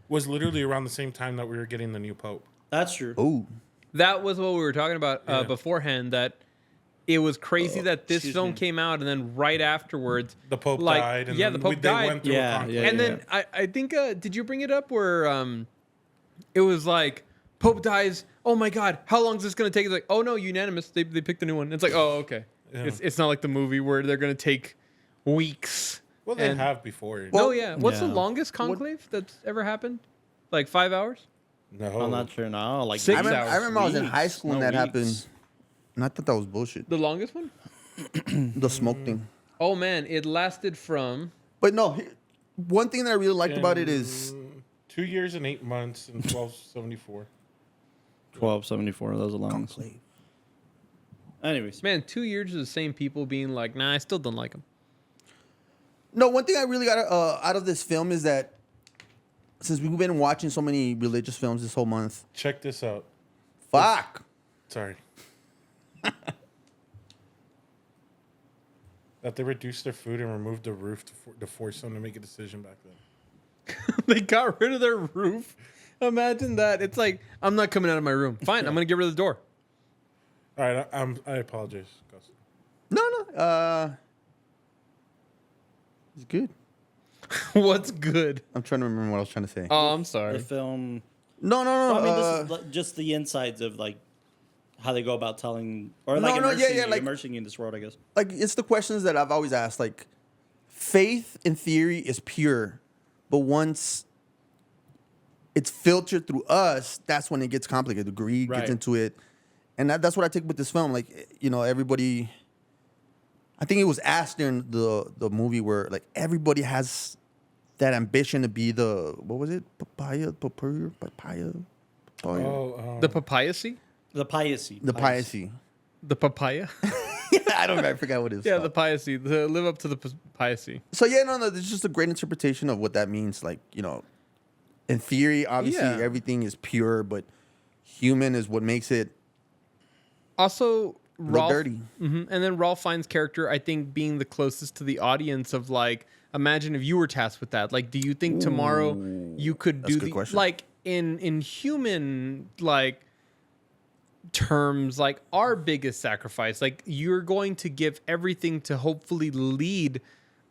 was literally around the same time that we were getting the new pope. that's true. Oh, That was what we were talking about Yeah. beforehand. That it was crazy that this excuse film me. came out, and then right afterwards, The pope like, died. And yeah, then the Pope they died. went through Yeah, a conclave. yeah, and then I think did you bring it up where it was like Pope dies? Oh my God, how long is this gonna take? It's like, oh no, unanimous. They picked a new one. It's like, oh okay. Yeah. It's not like the movie where they're gonna take weeks. Well, they and- have before. Oh yeah. What's the Yeah. longest conclave that's ever happened? Like 5 hours? No. I'm not sure now. Like 6 I hours. remember I was in Weeks, high school when no that happened, weeks. and I thought that was bullshit. The longest one? The smoke thing. Oh man, it lasted from But no, one thing that I really liked about it is 2 years and 8 months and 1274. 1274. That was the longest. Conclave. Anyways, man 2 years of the same people being like, nah, I still don't like them. No, one thing I really got out of this film is that since we've been watching so many religious films this whole month, Check this out. fuck. Sorry. That they reduced their food and removed the roof to force them to make a decision back then. They got rid of their roof. Imagine that. It's like, I'm not coming out of my room. Fine, I'm gonna get rid of the door. All right, I apologize. Gus. No. It's good. What's good? I'm trying to remember what I was trying to say. Oh, I'm the sorry. film. No. I mean, this is just the insides of like how they go about telling or like immersing you in this world, I guess. like it's the questions that I've always asked. Like, faith in theory is pure, but once it's filtered through us, that's when it gets complicated. Greed Right. gets into it, and that's what I take with this film. Like, everybody. I think it was asked during the movie where like everybody has that ambition to be the what was it? Papaya. Oh, The papayacy? The piety. The piety. The papaya? I forgot what it was. Yeah, called. the piety. The live up to the piety. So yeah, no, it's just a great interpretation of what that means. Like, in theory, obviously Yeah. everything is pure, but human is what makes it Also, look Ralph, dirty. And then Ralph Fiennes' character, I think, being the closest to the audience of like, imagine if you were tasked with that. Like, do you think tomorrow you could That's a do good the question. like in human like terms, like our biggest sacrifice? Like, you're going to give everything to hopefully lead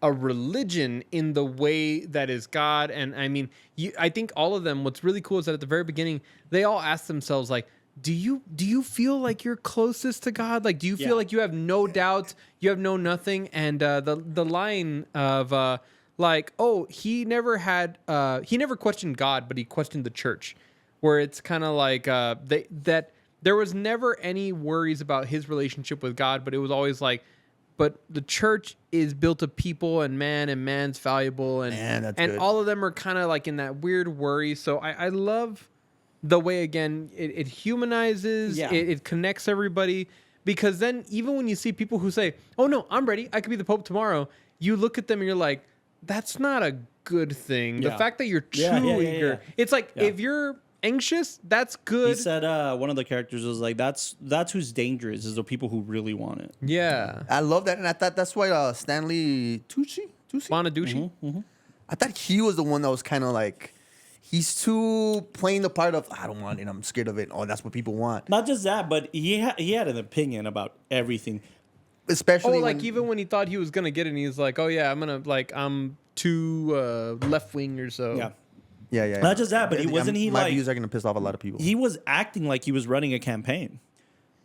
a religion in the way that is God. And I mean, I think all of them, what's really cool is that at the very beginning, they all ask themselves like, do you feel like you're closest to God? Like, do you feel Yeah. like you have no doubts, you have no nothing? And the line of like, oh, he never questioned God, but he questioned the church, where it's kind of like that there was never any worries about his relationship with God, but it was always like, but the church is built of people and man's valuable, and Man, that's and good. all of them are kind of like in that weird worry. So I love the way, again, it humanizes, Yeah. it connects everybody, because then even when you see people who say, oh no, I'm ready, I could be the Pope tomorrow, you look at them and you're like, that's not a good thing. The Yeah. fact that you're too Yeah, eager. yeah. It's like Yeah. if you're anxious, that's good. He said one of the characters was like, that's who's dangerous is the people who really want it. Yeah. I love that, and I thought that's why Stanley Tucci. Bonaducci. I thought he was the one that was kind of like, he's too playing the part of I don't want it, I'm scared of it. Oh, that's what people want. Not just that, but he had an opinion about everything. Especially Even when he thought he was gonna get it, and he's like, "Oh yeah, I'm too left wing or so." Yeah. yeah. Not just that, but my views are gonna piss off a lot of people. He was acting like he was running a campaign.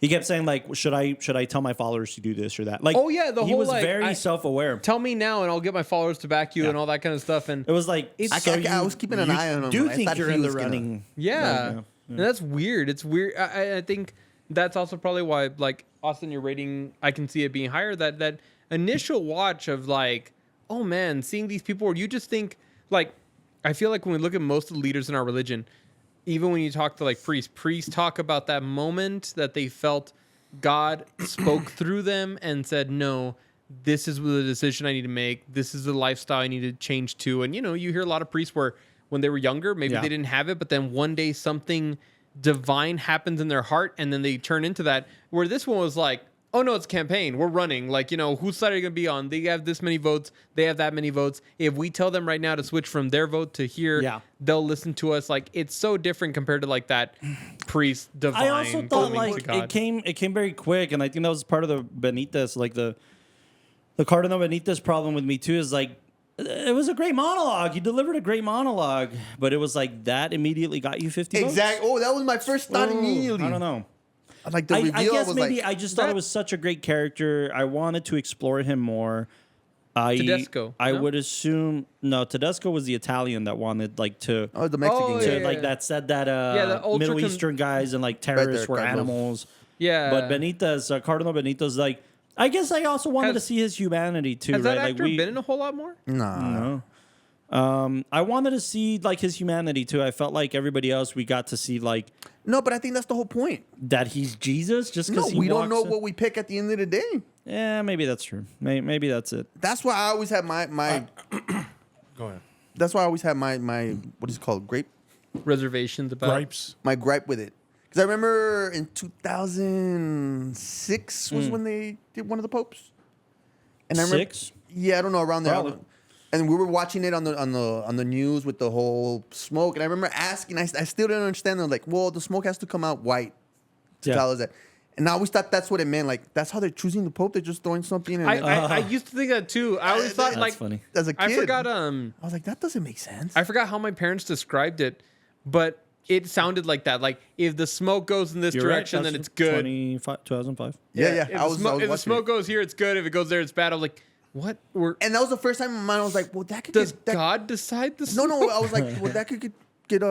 He kept saying like, should I tell my followers to do this or that? Like, Oh, yeah, the he whole, was like, very self-aware. Tell me now, and I'll get my followers to back you, Yeah. and all that kind of stuff. And It was like, I was keeping an eye on him. Do I think thought you're he in the was gonna- running? yeah, and that's weird. It's weird. I think that's also probably why, like, Austin, your rating, I can see it being higher. That initial watch of like, oh man, seeing these people where you just think like, I feel like when we look at most of the leaders in our religion, even when you talk to like priests talk about that moment that they felt God spoke through them and said, no, this is the decision I need to make. This is the lifestyle I need to change to. And, you know, you hear a lot of priests where when they were younger, maybe they didn't have it, but then one day something divine happens in their heart and then they turn into that. Where this one was like, oh no, it's a campaign. We're running. Like, you know, whose side are you going to be on? They have this many votes. They have that many votes. If we tell them right now to switch from their vote to here, they'll listen to us. Like, it's so different compared to like that priest divine. I also thought coming to like God. it came very quick, and I think that was part of the Benitez, like the Cardinal Benitez problem with me too. Is like it was a great monologue. He delivered a great monologue, but it was like that immediately got you 50 votes. Exactly. Oh, that was my first thought immediately. I don't know. Like the reveal, I guess was maybe like, I just thought it was such a great character. I wanted to explore him more. Tedesco, I no? would assume Tedesco was the Italian that wanted like to oh, the Mexican yeah, guy. to like that said that the ultra Middle Eastern guys and like terrorists were Carlos. animals. Yeah. But Benitez, Cardinal Benitez, like I guess I also wanted to Has- see his humanity too, Has right? that Like actor been in a whole lot more? Nah. I wanted to see like his humanity too. I felt like everybody else we got to see like No, but I think that's the whole point. that he's Jesus just No, because we don't know what we pick at the end of the day. Yeah, maybe that's true. Maybe that's it. That's why I always have my Go ahead. that's why I always have my what is it called, grape? Reservations about Gripes. My gripe with it. Because I remember in 2006 was when they did one of the popes. And I remember, Six? yeah, I don't know, around there. Probably. And we were watching it on the news with the whole smoke. And I remember asking, I still didn't understand. They're like, well, the smoke has to come out white to Yeah. tell us that. And I always thought that's what it meant. Like, that's how they're choosing the pope. They're just throwing something in. I used to think that too. I always thought That's like funny. As a kid, I forgot I was like, that doesn't make sense. I forgot how my parents described it, but it sounded like that. Like if the smoke goes in this You're right, direction, then that's it's good. 2005. yeah. If I was if the watching smoke it. goes here, it's good. If it goes there, it's bad. I was like, what? And that was the first time in my mind I was like, well, that could Does get... That, God decide this? no, I was like, well, that could get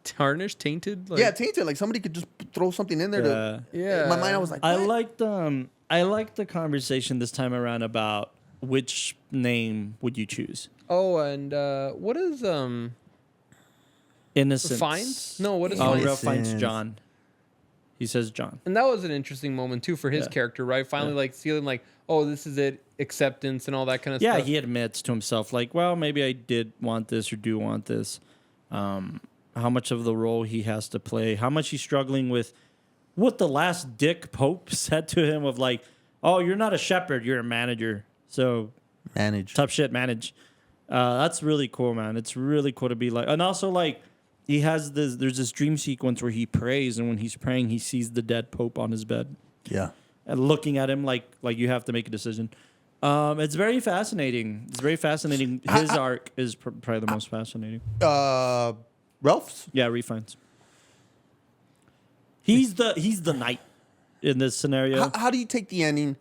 tarnished, tainted. Like, yeah, tainted. Like somebody could just throw something in there. Yeah. In my mind, I was like, I what? liked the conversation this time around about which name would you choose? Oh, and what is Innocence. Fiennes? No, what is Oh, Fiennes? Ralph Fiennes Innocence. John. He says John. And that was an interesting moment too for his Yeah. character, right? Finally, like feeling like, oh, this is it, acceptance and all that kind of Yeah, stuff. he admits to himself, like, well, maybe I did want this or do want this. How much of the role he has to play, how much he's struggling with what the last dick Pope said to him of like, oh, you're not a shepherd, you're a manager. So Manage. tough shit, manage. That's really cool, man. It's really cool to be like, and also like, there's this dream sequence where he prays, and when he's praying, he sees the dead Pope on his bed Yeah. and looking at him like you have to make a decision. It's very fascinating. It's very fascinating. His arc is probably the most fascinating. Ralph's? Yeah, refines. He's the knight in this scenario. How do you take the ending?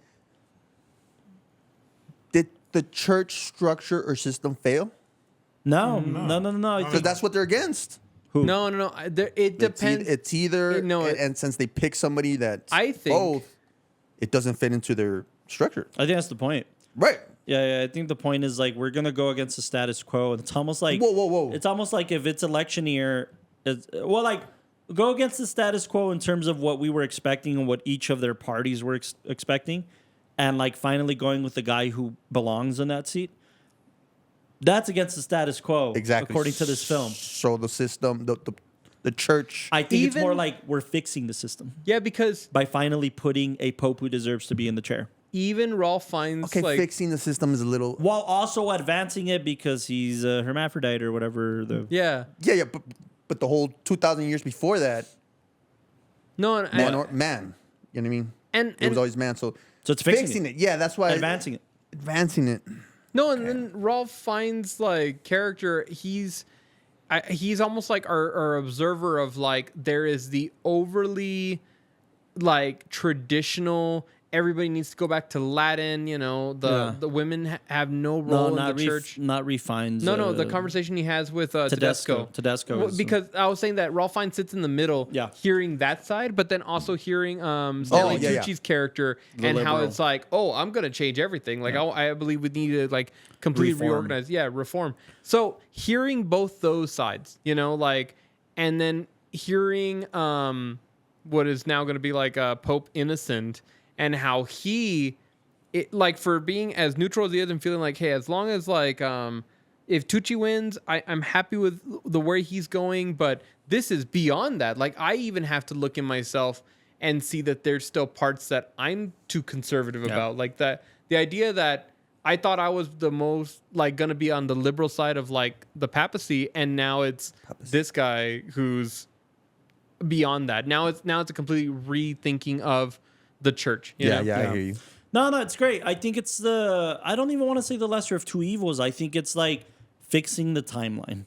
Did the church structure or system fail? No. Because that's what they're against. Who? No. It depends. It's either, and since they pick somebody that's I think- both, it doesn't fit into their structure. I think that's the point. Right. Yeah. I think the point is like we're gonna go against the status quo. It's almost like Whoa. It's almost like if it's election year, go against the status quo in terms of what we were expecting and what each of their parties were expecting, and like finally going with the guy who belongs in that seat. That's against the status quo, Exactly. according to this film. So the system, the church. I think it's Even- more like we're fixing the system Yeah, because by finally putting a pope who deserves to be in the chair, even Ralph Fiennes, Okay, like, fixing the system is a little. while also advancing it because he's a hermaphrodite or whatever. yeah. Yeah, but the whole 2,000 years before that, No, and, man. You know what I mean? and, It was always man. So it's fixing it. Yeah, that's why. advancing it. Advancing it. no, and then Ralph Fiennes' like character, he's almost like our observer of like there is the overly like traditional. Everybody needs to go back to Latin. You know, the women have no role in the church. Not refined. No, the conversation he has with Tedesco. Tedesco Well, is- because I was saying that Ralph Fiennes sits in the middle, Yeah. hearing that side, but then also hearing Stanley yeah, yeah. Tucci's character and how liberal. it's like, oh, I'm gonna change everything. Like I believe we need to like completely Reform. reorganize. Yeah, reform. So hearing both those sides, you know, like, and then hearing what is now going to be like Pope Innocent and how like for being as neutral as he is and feeling like, hey, as long as like if Tucci wins, I'm happy with the way he's going, but this is beyond that. Like I even have to look in myself and see that there's still parts that I'm too conservative about. Like that the idea that I thought I was the most like gonna be on the liberal side of like the papacy, and now it's this guy who's beyond that. Now it's a completely rethinking of the church. you know? I hear you. No, it's great. I think it's I don't even want to say the lesser of two evils. I think it's like fixing the timeline,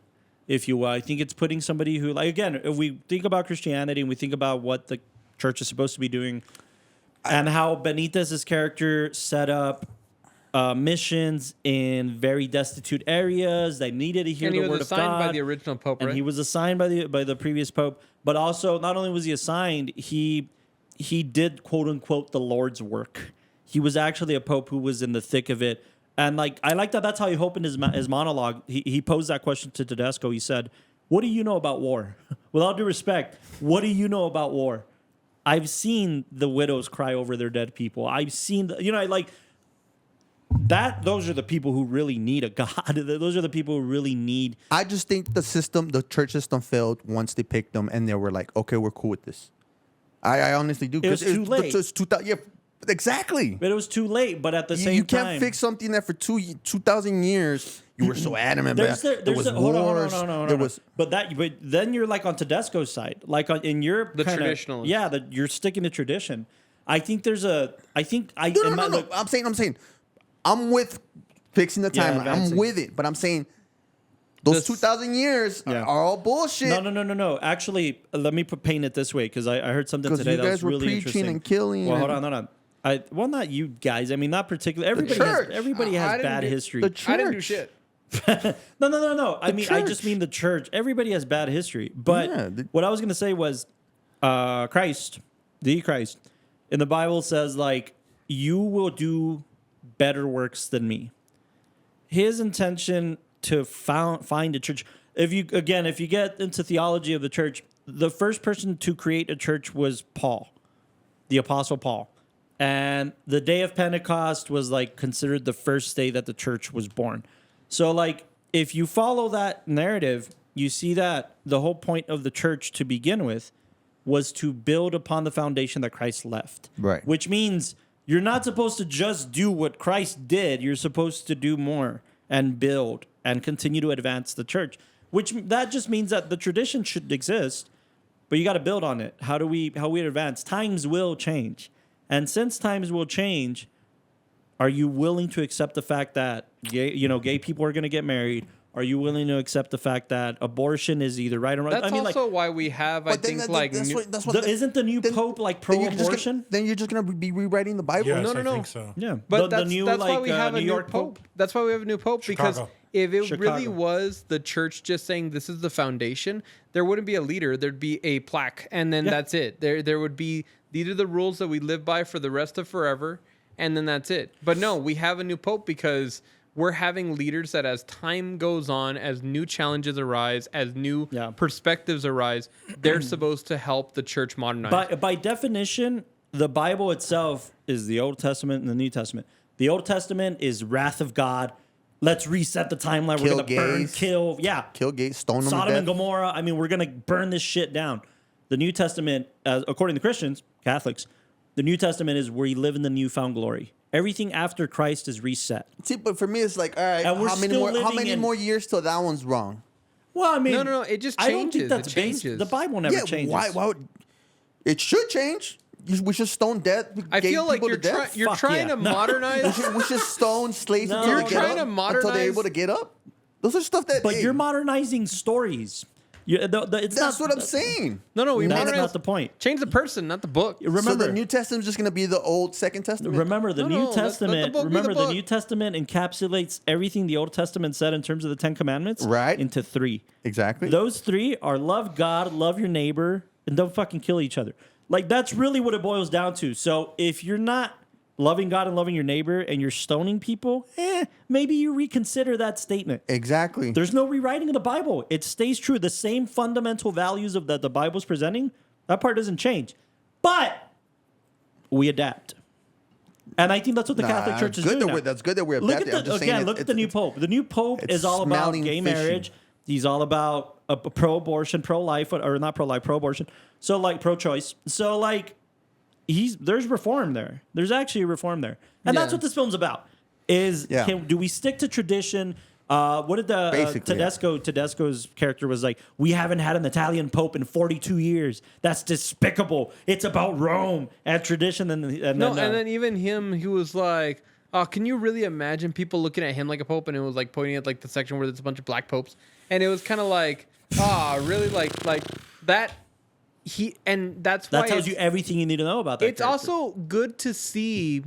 if you will. I think it's putting somebody who, like, again, if we think about Christianity and we think about what the church is supposed to be doing and how Benitez's character set up missions in very destitute areas that needed to hear And he the was word of assigned God. by the original pope, And right? he was assigned by the previous pope, but also not only was he assigned, he did quote unquote the Lord's work. He was actually a pope who was in the thick of it, and like I like that. That's how he opened his monologue. He posed that question to Tedesco. He said, "What do you know about war?" With all due respect, what do you know about war? I've seen the widows cry over their dead people. I've seen like that. Those are the people who really need a God. Those are the people who really need. I just think the church system failed once they picked them and they were like, okay, we're cool with this. I honestly do. It was too late. It's 2000, yeah, exactly. But it was too late. But at the same You time, can't fix something that for 2,000 years you were so adamant about. There was hold wars. on. There was. But then you're like on Tedesco's side, like in your The kinda, traditionalists. Yeah, that you're sticking to tradition. I think No. I'm saying, I'm with fixing the Yeah, timeline. advancing. I'm with it, but I'm saying those This- 2,000 years Yeah. are all bullshit. No. Actually, let me paint it this way because I heard something 'Cause today you that guys was were really preaching interesting. and killing Well, hold and- on. Well, not you guys. I mean, not particularly. Everybody church. everybody I has didn't bad do- history. The church. I didn't do shit. No. I mean, I just church. mean the church. Everybody has bad history. But Yeah, what I was going to say was Christ, the Christ, in the Bible says, like, you will do better works than me. His intention to find a church. If you get into theology of the church, the first person to create a church was Paul, the Apostle Paul. And the day of Pentecost was like considered the first day that the church was born. So like if you follow that narrative, you see that the whole point of the church to begin with was to build upon the foundation that Christ left. Right. Which means you're not supposed to just do what Christ did. You're supposed to do more and build and continue to advance the church. Which that just means that the tradition should exist, but you got to build on it. How we advance? Times will change. And since times will change, are you willing to accept the fact that gay people are going to get married? Are you willing to accept the fact that abortion is either right or wrong? That's also why we have, I But then think, like that's what isn't the new pope like pro-abortion? Then you're just gonna be rewriting the Bible. Yes, No. I think so. Yeah, But the that's new why like we have a New new York pope. That's why we have a new pope, because Chicago. if it Chicago. really was the church just saying this is the foundation, there wouldn't be a leader. There'd be a plaque, and then that's it. There would be, these are the rules that we live by for the rest of forever, and then that's it. But no, we have a new pope because we're having leaders that as time goes on, as new challenges arise, as new perspectives arise, they're supposed to help the church modernize. By definition, the Bible itself is the Old Testament and the New Testament. The Old Testament is wrath of God, let's reset the timeline. We're Kill going to burn, gays. kill, Kill gays, stone them to Sodom and death. Gomorrah. I mean, we're going to burn this shit down. The New Testament, according to Christians, Catholics, the New Testament is where you live in the newfound glory. Everything after Christ is reset. See, but for me, it's like, all right, And we're how many still more? How living many in- more years till that one's wrong? Well, I mean, No, it just I don't think changes. that's It based. changes. The Bible never changes. Why would it should change? We should stone death. I gay feel like people you're, to death. you're Fuck trying yeah. to No. modernize. We should stone slaves No. until You're they get trying up, to until they're modernize- able to get up. Those are stuff that. But hey, you're modernizing stories. It's that's not, what I'm saying. No, we That's modernize. not the point. Change the person, not the book. So Remember, the New Testament's just gonna be the old Second Testament. remember the No, New no, let the Testament. book be the Remember the book. New Testament encapsulates everything the Old Testament said in terms of the Ten Commandments, Right. into 3. Exactly. Those 3 are love God, love your neighbor, and don't fucking kill each other. Like, that's really what it boils down to. So if you're not loving God and loving your neighbor and you're stoning people, maybe you reconsider that statement. Exactly. There's no rewriting of the Bible. It stays true. The same fundamental values of that the Bible's presenting, that part doesn't change. But we adapt. And I think that's what the Catholic Church is good doing that now. we're, that's good that we're Look adapting. I'm at just the, saying again, look at the new Pope. The new Pope it's is all about smelling gay fishy. marriage. He's all about pro-abortion, pro-life, or not pro-life, pro-abortion. So, like, pro-choice. So, like, there's reform there. There's actually a reform there. And that's Yeah. what this film's about. Is Yeah. do we stick to tradition? What did the Basically, yeah. Tedesco's character was like? We haven't had an Italian pope in 42 years. That's despicable. It's about Rome and tradition. And then even him, he was like, "Oh, can you really imagine people looking at him like a pope?" And it was like pointing at like the section where there's a bunch of black popes, and it was kind of like, really like that. That's why that tells you everything you need to know about that. it's character. also good to see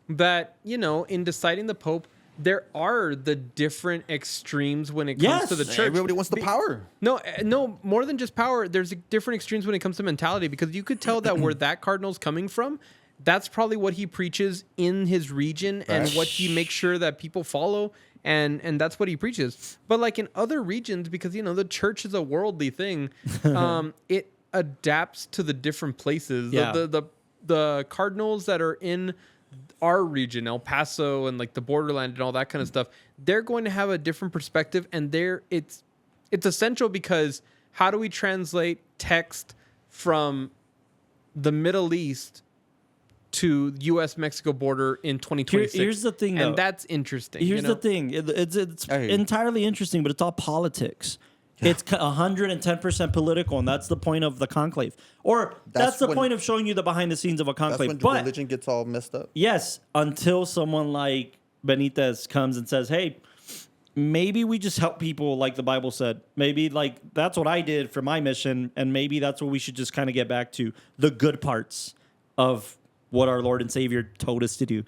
that, in deciding the pope, there are the different extremes when it comes Yes. to the church. Everybody wants the power. No, more than just power. There's different extremes when it comes to mentality, because you could tell that where that cardinal's coming from, that's probably what he preaches in his region and Right. what he makes sure that people follow. And that's what he preaches. But like in other regions, because the church is a worldly thing, it adapts to the different places. Yeah. The cardinals that are in our region, El Paso and like the borderland and all that kind of stuff, they're going to have a different perspective, and it's essential, because how do we translate text from the Middle East to U.S.-Mexico border in 2026? Here's the thing, though. and that's interesting. Here's the thing. It's I hear you. entirely interesting, but it's all politics. It's 110% political, and that's the point of the conclave. Or that's the when- point of showing you the behind the scenes of a That's conclave. when But religion gets all messed up. yes, until someone like Benitez comes and says, hey, maybe we just help people like the Bible said. Maybe like that's what I did for my mission, and maybe that's what we should just kind of get back to, the good parts of what our Lord and Savior told us to do,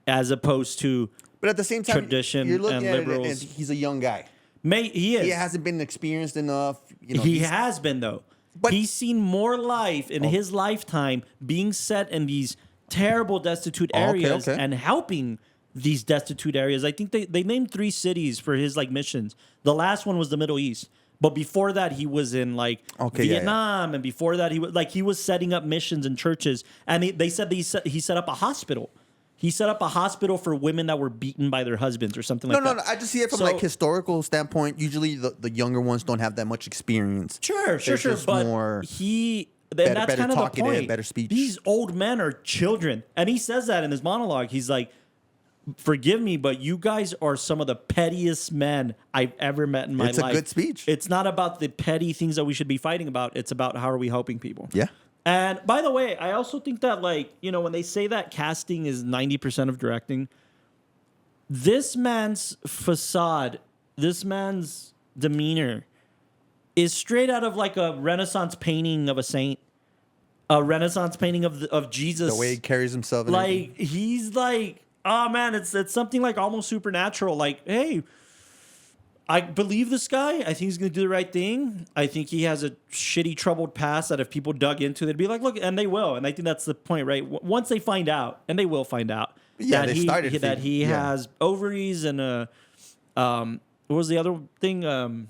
as opposed to But at the same time, Tradition you're looking and at it, liberals. and he's a young guy. he is. He hasn't been experienced enough. He has been, though. But- He's seen more life in his lifetime being set in these terrible, destitute areas okay. and helping these destitute areas. I think they named 3 cities for his like missions. The last one was the Middle East. But before that, he was in like Vietnam, and before that, he was setting up missions and churches. And they said he set up a hospital. He set up a hospital for women that were beaten by their husbands or something like that. No. I just see it from So- like historical standpoint. Usually, the younger ones don't have that much experience. Sure. They're just But more that's better kind of the talkative, point. better speech. These old men are children, and he says that in his monologue. He's like, "Forgive me, but you guys are some of the pettiest men I've ever met in my It's a life." good speech. It's not about the petty things that we should be fighting about. It's about how are we helping people. Yeah. And by the way, I also think that when they say that casting is 90% of directing, this man's facade, this man's demeanor is straight out of like a Renaissance painting of a saint, a Renaissance painting of Jesus. The way he carries himself. And everything. Like he's like, oh man, it's something like almost supernatural. Like, hey, I believe this guy. I think he's going to do the right thing. I think he has a shitty, troubled past that if people dug into, they'd be like, look, and they will. And I think that's the point, right? Once they find out, and they will find out, Yeah, that they started that he yeah. has ovaries and what was the other thing?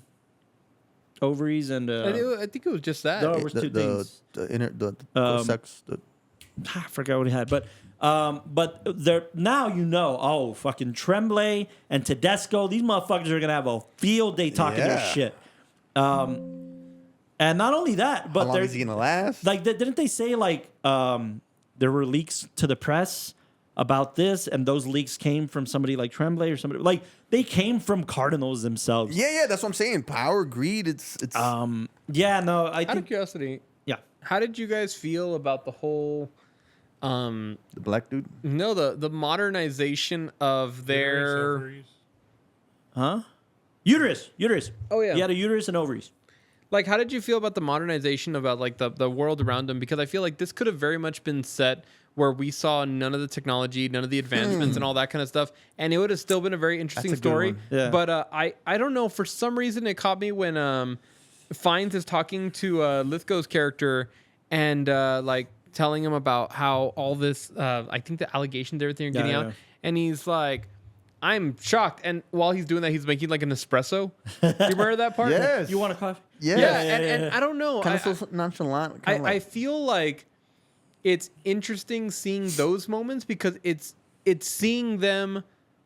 Ovaries and I think it was just that. no, it was two things. the Um, sex. I forgot what he had, but But they're now oh, fucking Tremblay and Tedesco, these motherfuckers are gonna have a field day talking their shit. And not only that, but How long is he gonna last? like, didn't they say like there were leaks to the press about this, and those leaks came from somebody like Tremblay or somebody like they came from Cardinals themselves. Yeah, that's what I'm saying. Power, greed. It's. Yeah, no, I Out of think curiosity, yeah. how did you guys feel about the whole The black dude. no the modernization of their Ovaries. Huh? Uterus. Oh, yeah. He had a uterus and ovaries. like how did you feel about the modernization about like the world around them? Because I feel like this could have very much been set where we saw none of the technology, none of the advancements and all that kind of stuff, and it would have still been a very interesting That's a good story. one. Yeah. But I don't know, for some reason it caught me when Fiennes is talking to Lithgow's character and like telling him about how all this I think the allegations, everything are getting out, yeah. and he's like, I'm shocked. And while he's doing that, he's making like an espresso. Do you remember that part? Yes. You want a coffee? Yeah. And I don't know. Kind of so nonchalant. I feel like it's interesting seeing those moments because it's seeing them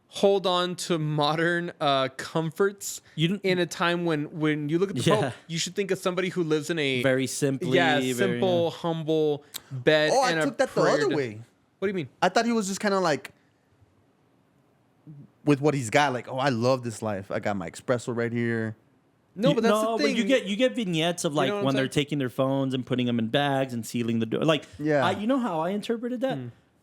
hold on to modern comforts in a time when you look at the Pope, you should think of somebody who lives in a Very simply, simple, humble bed. Oh, I and took that the prayer other way. What do you mean? I thought he was just kind of like with what he's got. Like, oh, I love this life. I got my espresso right here. No, but that's the thing. But you get vignettes of like know what when I'm they're saying? taking their phones and putting them in bags and sealing the door. Like, Yeah. you know how I interpreted that.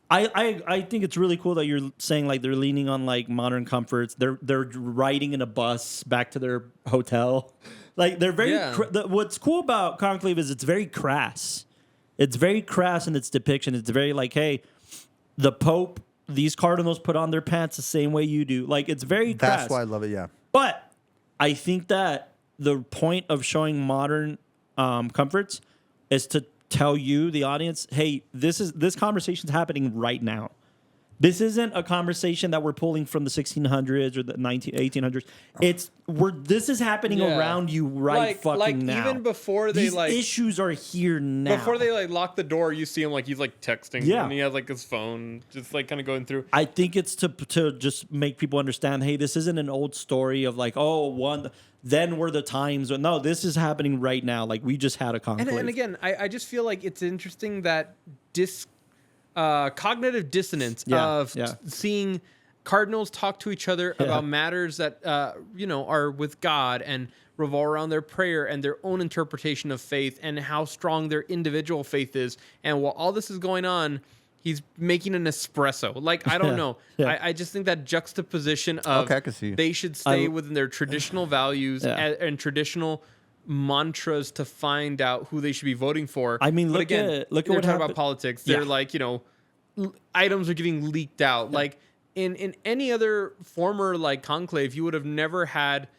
I think it's really cool that you're saying like they're leaning on like modern comforts. They're riding in a bus back to their hotel. Like they're very. Yeah. What's cool about Conclave is it's very crass. It's very crass in its depiction. It's very like, hey, the Pope, these cardinals put on their pants the same way you do. Like it's very crass. That's why I love it. Yeah. But I think that the point of showing modern comforts is to tell you, the audience, hey, this conversation's happening right now. This isn't a conversation that we're pulling from the 1600s or the 1800s. This is happening around you fucking now. Even before they These issues are here now. before they like lock the door, you see him like he's like texting. Yeah. And he has like his phone just like kind of going through. I think it's to just make people understand, hey, this isn't an old story of like, then were the times. No, this is happening right now. Like we just had a conclave. And again, I just feel like it's interesting that cognitive dissonance of seeing cardinals talk to each other about matters that are with God and revolve around their prayer and their own interpretation of faith and how strong their individual faith is. And while all this is going on, he's making an espresso. Like, I don't know. I just think that juxtaposition of Okay, I can see. they should stay within their traditional values and traditional mantras to find out who they should be voting for. I mean, But look at you're what talking happened. about politics. They're like, items are getting leaked out. Like in any other former like conclave, you would have never had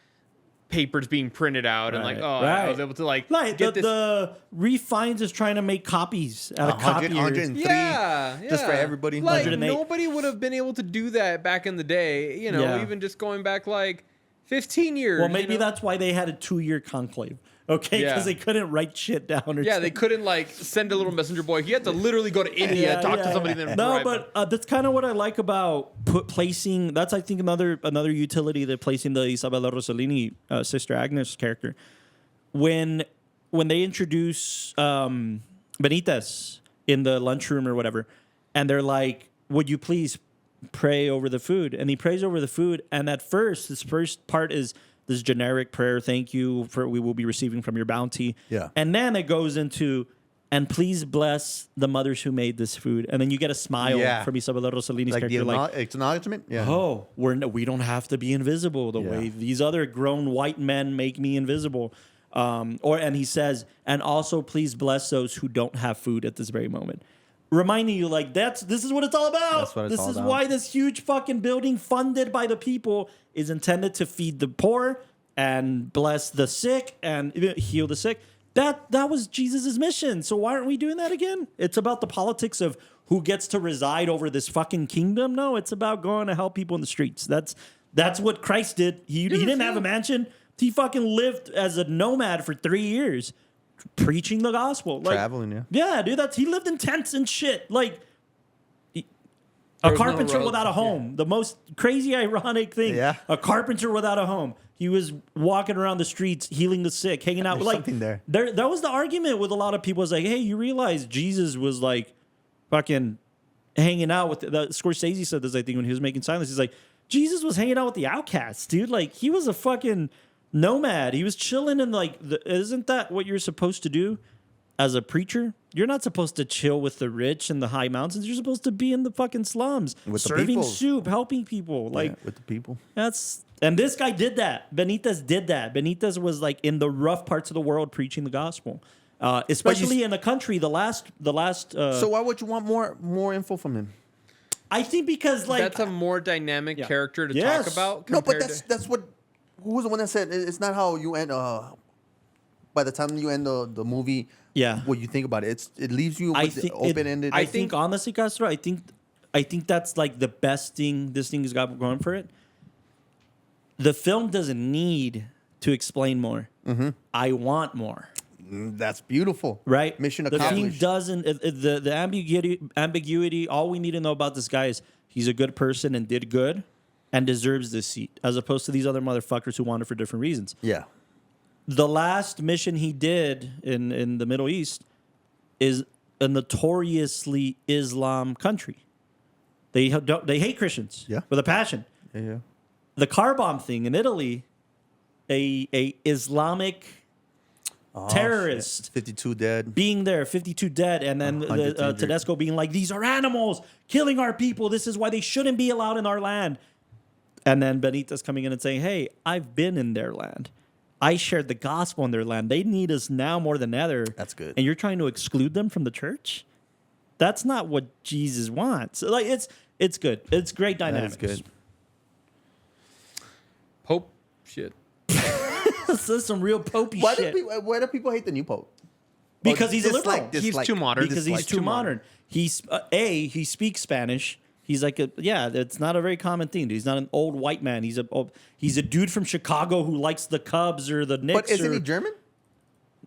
papers being printed out and like, I was able to like get this. The Refines is trying to make copies out of 100, copiers. 103. Yeah, Just for everybody. Like 108. nobody would have been able to do that back in the day. Even just going back like 15 years. Well, maybe that's why they had a 2-year conclave. Okay, because Yeah. they couldn't write shit down. Or Yeah, they something. couldn't like send a little messenger boy. He had to literally go to India, talk to somebody, then No, arrive. but that's kind of what I like about placing. That's I think another utility that placing the Isabella Rossellini sister Agnes character when they introduce Benitez in the lunchroom or whatever, and they're like, "Would you please pray over the food?" And he prays over the food, and at first, his first part is this generic prayer, thank you for we will be receiving from your bounty. Yeah. And then it goes into, and please bless the mothers who made this food. And then you get a smile from Isabella Rossellini's Like character. it's acknowledgement. Yeah. Oh, we don't have to be invisible the way these other grown white men make me invisible. And he says, and also please bless those who don't have food at this very moment. Reminding you, like, this is what it's all about. That's what it's this all is about. why this huge fucking building funded by the people is intended to feed the poor and bless the sick and heal the sick. That was Jesus' mission. So why aren't we doing that again? It's about the politics of who gets to reside over this fucking kingdom. No, it's about going to help people in the streets. That's what Christ did. He didn't have a mansion. He fucking lived as a nomad for 3 years, preaching the gospel. Like, Traveling, yeah. Yeah, dude, he lived in tents and shit. Like, A was no carpenter roads. without a home. The most crazy, ironic thing. Yeah. A carpenter without a home. He was walking around the streets, healing the sick, hanging out. There's Like something there. That was the argument with a lot of people. It's like, hey, you realize Jesus was like fucking hanging out with the Scorsese said this, I think, when he was making Silence. He's like, Jesus was hanging out with the outcasts, dude. Like he was a fucking nomad. He was chilling in like isn't that what you're supposed to do as a preacher? You're not supposed to chill with the rich in the high mountains. You're supposed to be in the fucking slums, With the serving people. soup, helping people. Like Yeah, with the people. and this guy did that. Benitez did that. Benitez was like in the rough parts of the world preaching the gospel, especially in a country. The last. So why would you want more info from him? I think because like That's a more dynamic Yeah. character to Yes. talk about. No, but compared that's what. Who was the one that said it's not how you end? By the time you end the movie, Yeah. what you think about it, it leaves you I with think open ended. I think honestly, Castro, I think that's like the best thing this thing has got going for it. The film doesn't need to explain more. Mm-hmm. I want more. That's beautiful, Right? Mission the thing accomplished. doesn't the ambiguity. All we need to know about this guy is he's a good person and did good, and deserves this seat, as opposed to these other motherfuckers who want it for different reasons. Yeah, The last mission he did in the Middle East is a notoriously Islam country. They hate Christians Yeah. with a passion. yeah. The car bomb thing in Italy, a Islamic terrorist 52 dead. being there, 52 dead, and then 100 injured. Tedesco being like, these are animals killing our people. This is why they shouldn't be allowed in our land. And then Benitez coming in and saying, hey, I've been in their land. I shared the gospel in their land. They need us now more than ever. That's good. And you're trying to exclude them from the church? That's not what Jesus wants. Like it's good. It's great That dynamics. is good. Pope shit. This is some real popey Why shit. why do people hate the new pope? Because he's a Dislike- liberal. He's too modern. Because he's too modern. He's he speaks Spanish. He's like it's not a very common thing. He's not an old white man. He's a dude from Chicago who likes the Cubs or the Knicks. But isn't or, he German?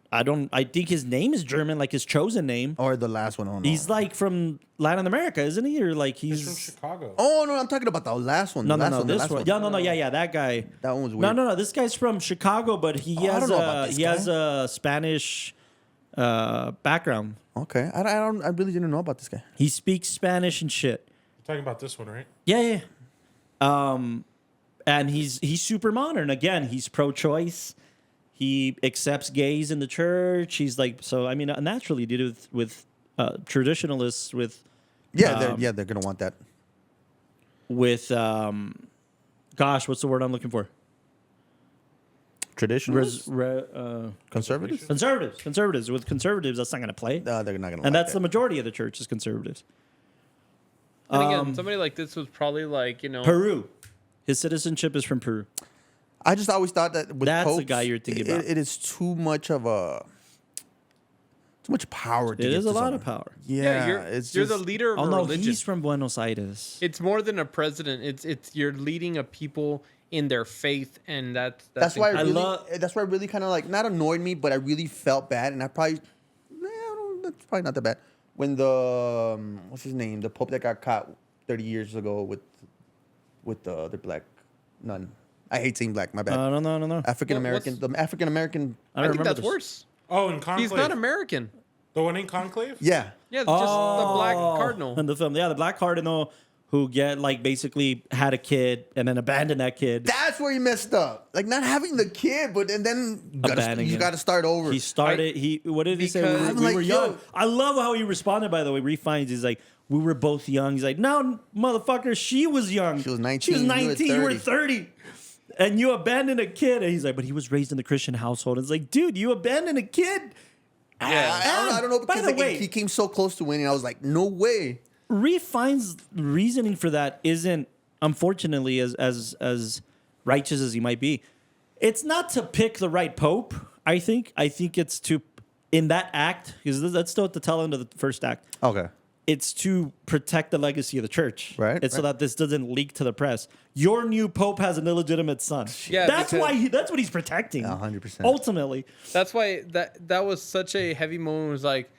I think his name is German, like his chosen name. Or the last one? Oh, no. He's like from Latin America, isn't he? Or like He's from he's Chicago. Oh no, I'm talking about the last one. no, the last no, one, the this last one. Yeah, no, that guy. That one was No, weird. no. This guy's from Chicago, but he I has don't know about this he has guy. a Spanish background. Okay, I really didn't know about this guy. He speaks Spanish and shit. You're talking about this one, right? Yeah. And he's super modern. Again, he's pro-choice. He accepts gays in the church. He's like, so I mean, naturally, did it with traditionalists, with Yeah, they're gonna want that. gosh, what's the word I'm looking for? Traditionalists, Conservatives. conservatives. Conservatives. With conservatives, that's not going to play. No, they're not gonna. And like that's the that. majority of the church is conservatives. And again, somebody like this was probably like, Peru. His citizenship is from Peru. I just always thought that with That's the popes, guy you're thinking about. It is too much power. To It give is to a lot someone. of power. Yeah, you're it's the just, leader of Oh a no, religion. he's from Buenos Aires. It's more than a president. It's you're leading a people in their faith, and That's why incredible. that's why it really kind of like not annoyed me, but I really felt bad, and I probably, that's probably not that bad. When the what's his name, the Pope that got caught 30 years ago with the other black nun. I hate saying black. My bad. No. African American. The African American. I I don't think remember that's this. worse. Oh, in Conclave. He's not American. The one in Conclave? Yeah. Yeah, just the black Oh, cardinal. in the film. Yeah, the black cardinal who basically had a kid and then abandoned that kid. That's where he messed up. Like not having the kid, but and then Abandoning you it. got to start over. He started. What did he say? We Because- were, I'm we like, were yo. young. I love how he responded. By the way, Refines. He's like, we were both young. He's like, no, motherfucker, she was young. She was 19, She was you were 19. You were 30. 30. And you abandoned a kid. And he's like, but he was raised in the Christian household. It's like, dude, you abandoned a kid. I don't know By because the like, way- he came so close to winning. I was like, no way. Refine's reasoning for that isn't, unfortunately, as righteous as he might be. It's not to pick the right pope. I think it's to, in that act, because that's still at the tail end of the first act. Okay. It's to protect the legacy of the church, Right, It's so right. that this doesn't leak to the press. Your new pope has an illegitimate son. Yeah, that's because- why. That's what he's protecting. 100%. Ultimately, That's why that was such a heavy moment. It was like,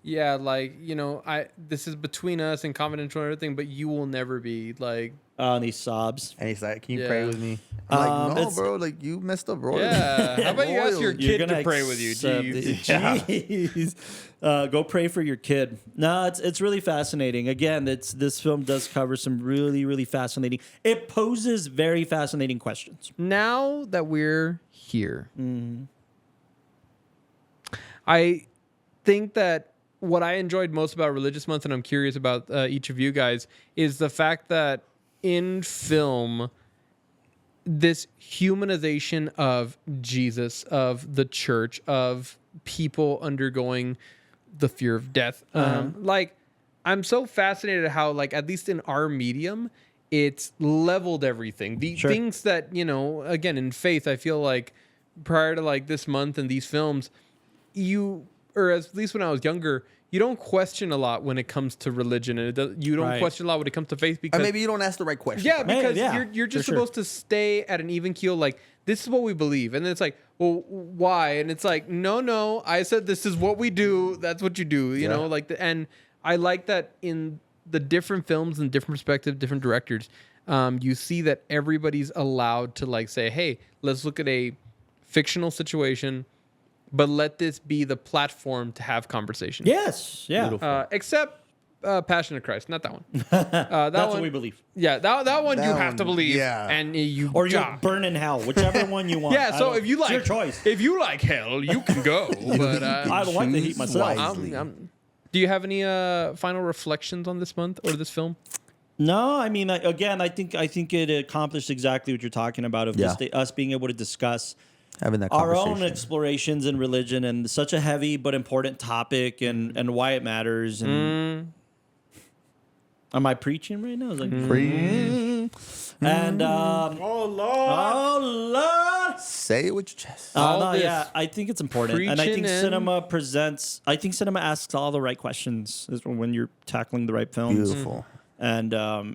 yeah, like, you know, this is between us and confidential and everything, but you will never be like, And he sobs. And he's like, "Can you Yeah. pray with me?" I'm like, "No, it's- bro. Like you messed up, bro." yeah. How about you ask your Royally. kid to pray with you? Jeez. Jeez. Go pray for your kid. No, it's really fascinating. Again, this film does cover some really, really fascinating. It poses very fascinating questions. Now that we're here, I think that what I enjoyed most about Religious Month, and I'm curious about each of you guys, is the fact that in film, this humanization of Jesus, of the church, of people undergoing the fear of death. Like, I'm so fascinated how, like, at least in our medium, it's leveled everything. The Sure. things that, you know, again, in faith, I feel like prior to like this month and these films, or at least when I was younger, you don't question a lot when it comes to religion, and you don't Right. question a lot when it comes to faith because Or maybe you don't ask the right question. yeah, because yeah, you're just for sure. supposed to stay at an even keel. Like, this is what we believe, and then it's like, well, why? And it's like, no, I said this is what we do. That's what you do. You know, like and I like that in the different films and different perspectives, different directors. You see that everybody's allowed to like say, hey, let's look at a fictional situation, but let this be the platform to have conversation. Yes. Yeah. Beautiful. Except Passion of Christ, not that one. That That's one, what we believe. yeah, that one That you have one, to believe, yeah. and you Or you die. burn in hell, whichever one you want. Yeah, I so don't- if you like, it's your choice. if you like hell, you can go. But I don't like to heat Choose myself. wisely. do you have any final reflections on this month or this film? No, I mean, again, I think it accomplished exactly what you're talking about of just us being able to discuss Having that our conversation. own explorations in religion and such a heavy but important topic and why it matters. And am I preaching right now? It's like, and Oh Lord. oh Lord. Say it with your chest. All No, this yeah, I think it's important, and I think preaching and- cinema asks all the right questions when you're tackling the right films. Beautiful. And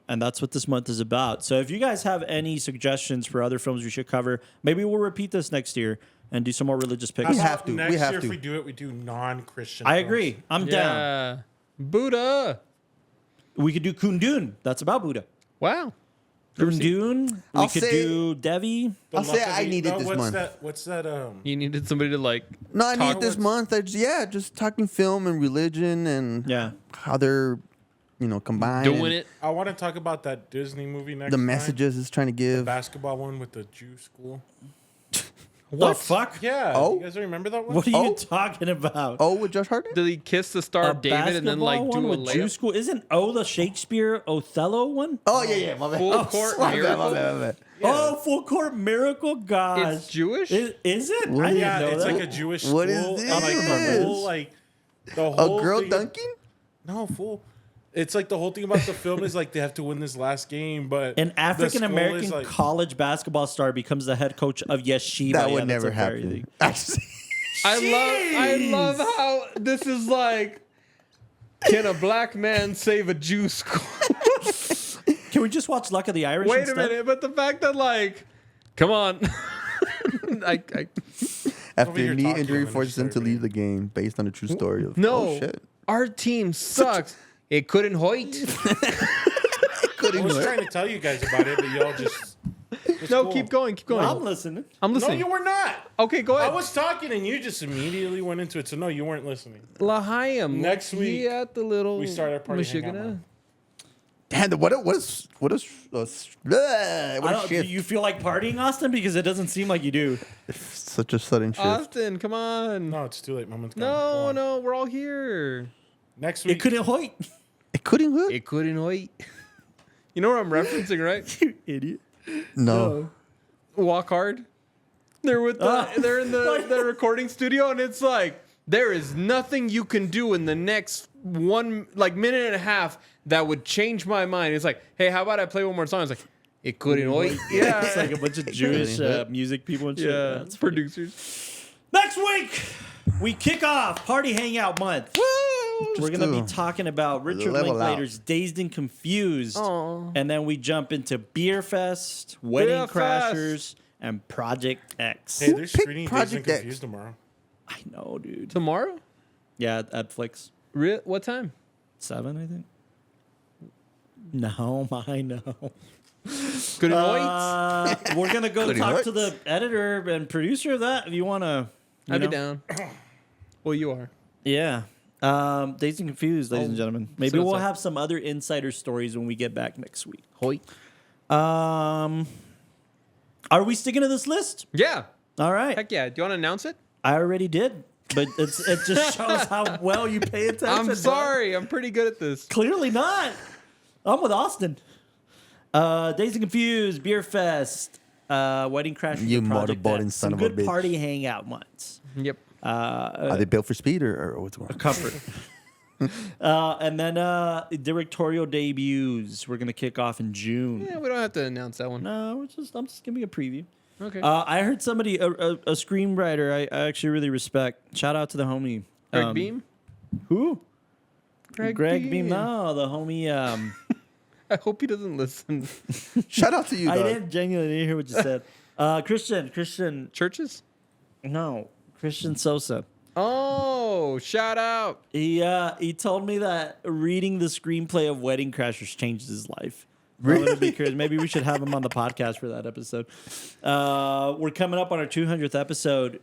that's what this month is about. So if you guys have any suggestions for other films we should cover, maybe we'll repeat this next year and do some more religious picks. We have to. Next We have year, to. if we do it, we do non-Christian. I films. agree. I'm down. Yeah, Buddha. We could do Kundun. That's about Buddha. Wow. Kundun. We I'll could say- do Devi. The I'll say luck of I the- need it this what's month. What's that? You needed somebody to like. No, I talk need this with- month. Just talking film and religion and Yeah. how they're, combined. doing and it. I want to talk about that Disney movie next. The time. messages it's trying to give. Basketball one with the Jew school. What the fuck? Yeah. Oh? You guys remember that one? What are you Oh. talking about? Oh, with Josh Hartnett? Did he kiss the Star A of David and then like basketball do a one with Jew layup? school? Isn't the Shakespeare Othello one? Oh, yeah, my bad. Full court my bad, miracle? my bad. Oh, Full Court Miracle, gosh. It's Jewish? Is it? What I is- didn't Yeah, know it's that. like a Jewish What is school. this? And, the whole A girl thing- dunking? No, fool. It's like the whole thing about the film is like they have to win this last game, but An the African school American is, like, college basketball star becomes the head coach of Yeshiva. That Yeah, would that's never a very happen. thing. Actually, I love how this is like. Can a black man save a Jew school? Can we just watch Luck of the Irish? Wait a instead? minute, but the fact that like, come on, I after here a knee talking, injury I'm gonna forces him to start leave the game based on a true story of no, oh shit. our team sucks. It couldn't hoit. I was trying to tell you guys about it, but y'all just. It's No, cool. keep going, keep going. I'm listening. I'm No, listening. you were not. Okay, go I ahead. was talking and you just immediately went into it. So no, you weren't listening. Lahayim. Next week, at the little we start our party Michigan. hangout. Damn, what a shift. Do you feel like partying, Austin? Because it doesn't seem like you do. Such a sudden shift. Austin, come on. No, it's too late. Moment's gone. Go No, on. no, we're all here. Next week. It couldn't hoit. It couldn't hook? It couldn't hoit. You know what I'm referencing, right? You idiot. No. Walk Hard. They're with they're in the recording studio, and it's like there is nothing you can do in the next minute and a half that would change my mind. It's like, hey, how about I play one more song? It's like, it couldn't wait. Yeah, It's like a bunch of Jewish music people and shit. yeah. That's Producers. Next week, we kick off Party Hangout Month. We're going to be talking about Richard level out. Linklater's Dazed and Confused. Aw. And then we jump into Beer Fest, Wedding Beer Crashers, and Project X. Hey, there's Pick screening Dazed Project and X. Confused tomorrow. I know, dude. Tomorrow? Yeah, at Flix. What time? 7, I think. No, I know. Good night. We're gonna go Good talk night. to the editor and producer of that. If you want to, I'd be down. Well, you are. Yeah. Dazed and Confused, ladies and gentlemen. Maybe so we'll sorry. have some other insider stories when we get back next week. Hoy. Are we sticking to this list? Yeah. All right. Heck yeah. Do you want to announce it? I already did, but it just shows how well you pay attention. I'm bud. sorry. I'm pretty good at this. Clearly not. I'm with Austin. Dazed and Confused, Beer Fest, Wedding Crashers, You the Project motherboarding X. son Some of a good bitch. party hangout months. Yep. Are they built for speed or what's going on? Comfort. And then directorial debuts. We're gonna kick off in June. Yeah, we don't have to announce that one. No, I'm just giving a preview. Okay. I heard somebody, a screenwriter I actually really respect. Shout out to the homie. Greg Beam? Who? Greg Beam. No, the homie. I hope he doesn't listen. Shout out to you, I dog. didn't genuinely hear what you said. Christian. Churches? No, Christian Sosa. Oh, shout out. He told me that reading the screenplay of Wedding Crashers changed his life. Really? I'm gonna be curious. Maybe we should have him on the podcast for that episode. We're coming up on our 200th episode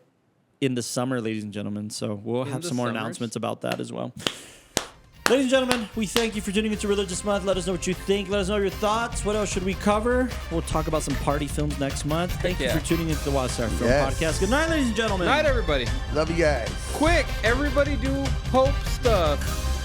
in the summer, ladies and gentlemen. So we'll have the some more summers? announcements about that as well. Ladies and gentlemen, we thank you for tuning into Religious Month. Let us know what you think. Let us know your thoughts. What else should we cover? We'll talk about some party films next month. Thank you yeah. for tuning into the Watchtower Film Yes. Podcast. Good night, ladies and gentlemen. Night, everybody. Love you guys. Quick, everybody do Pope stuff.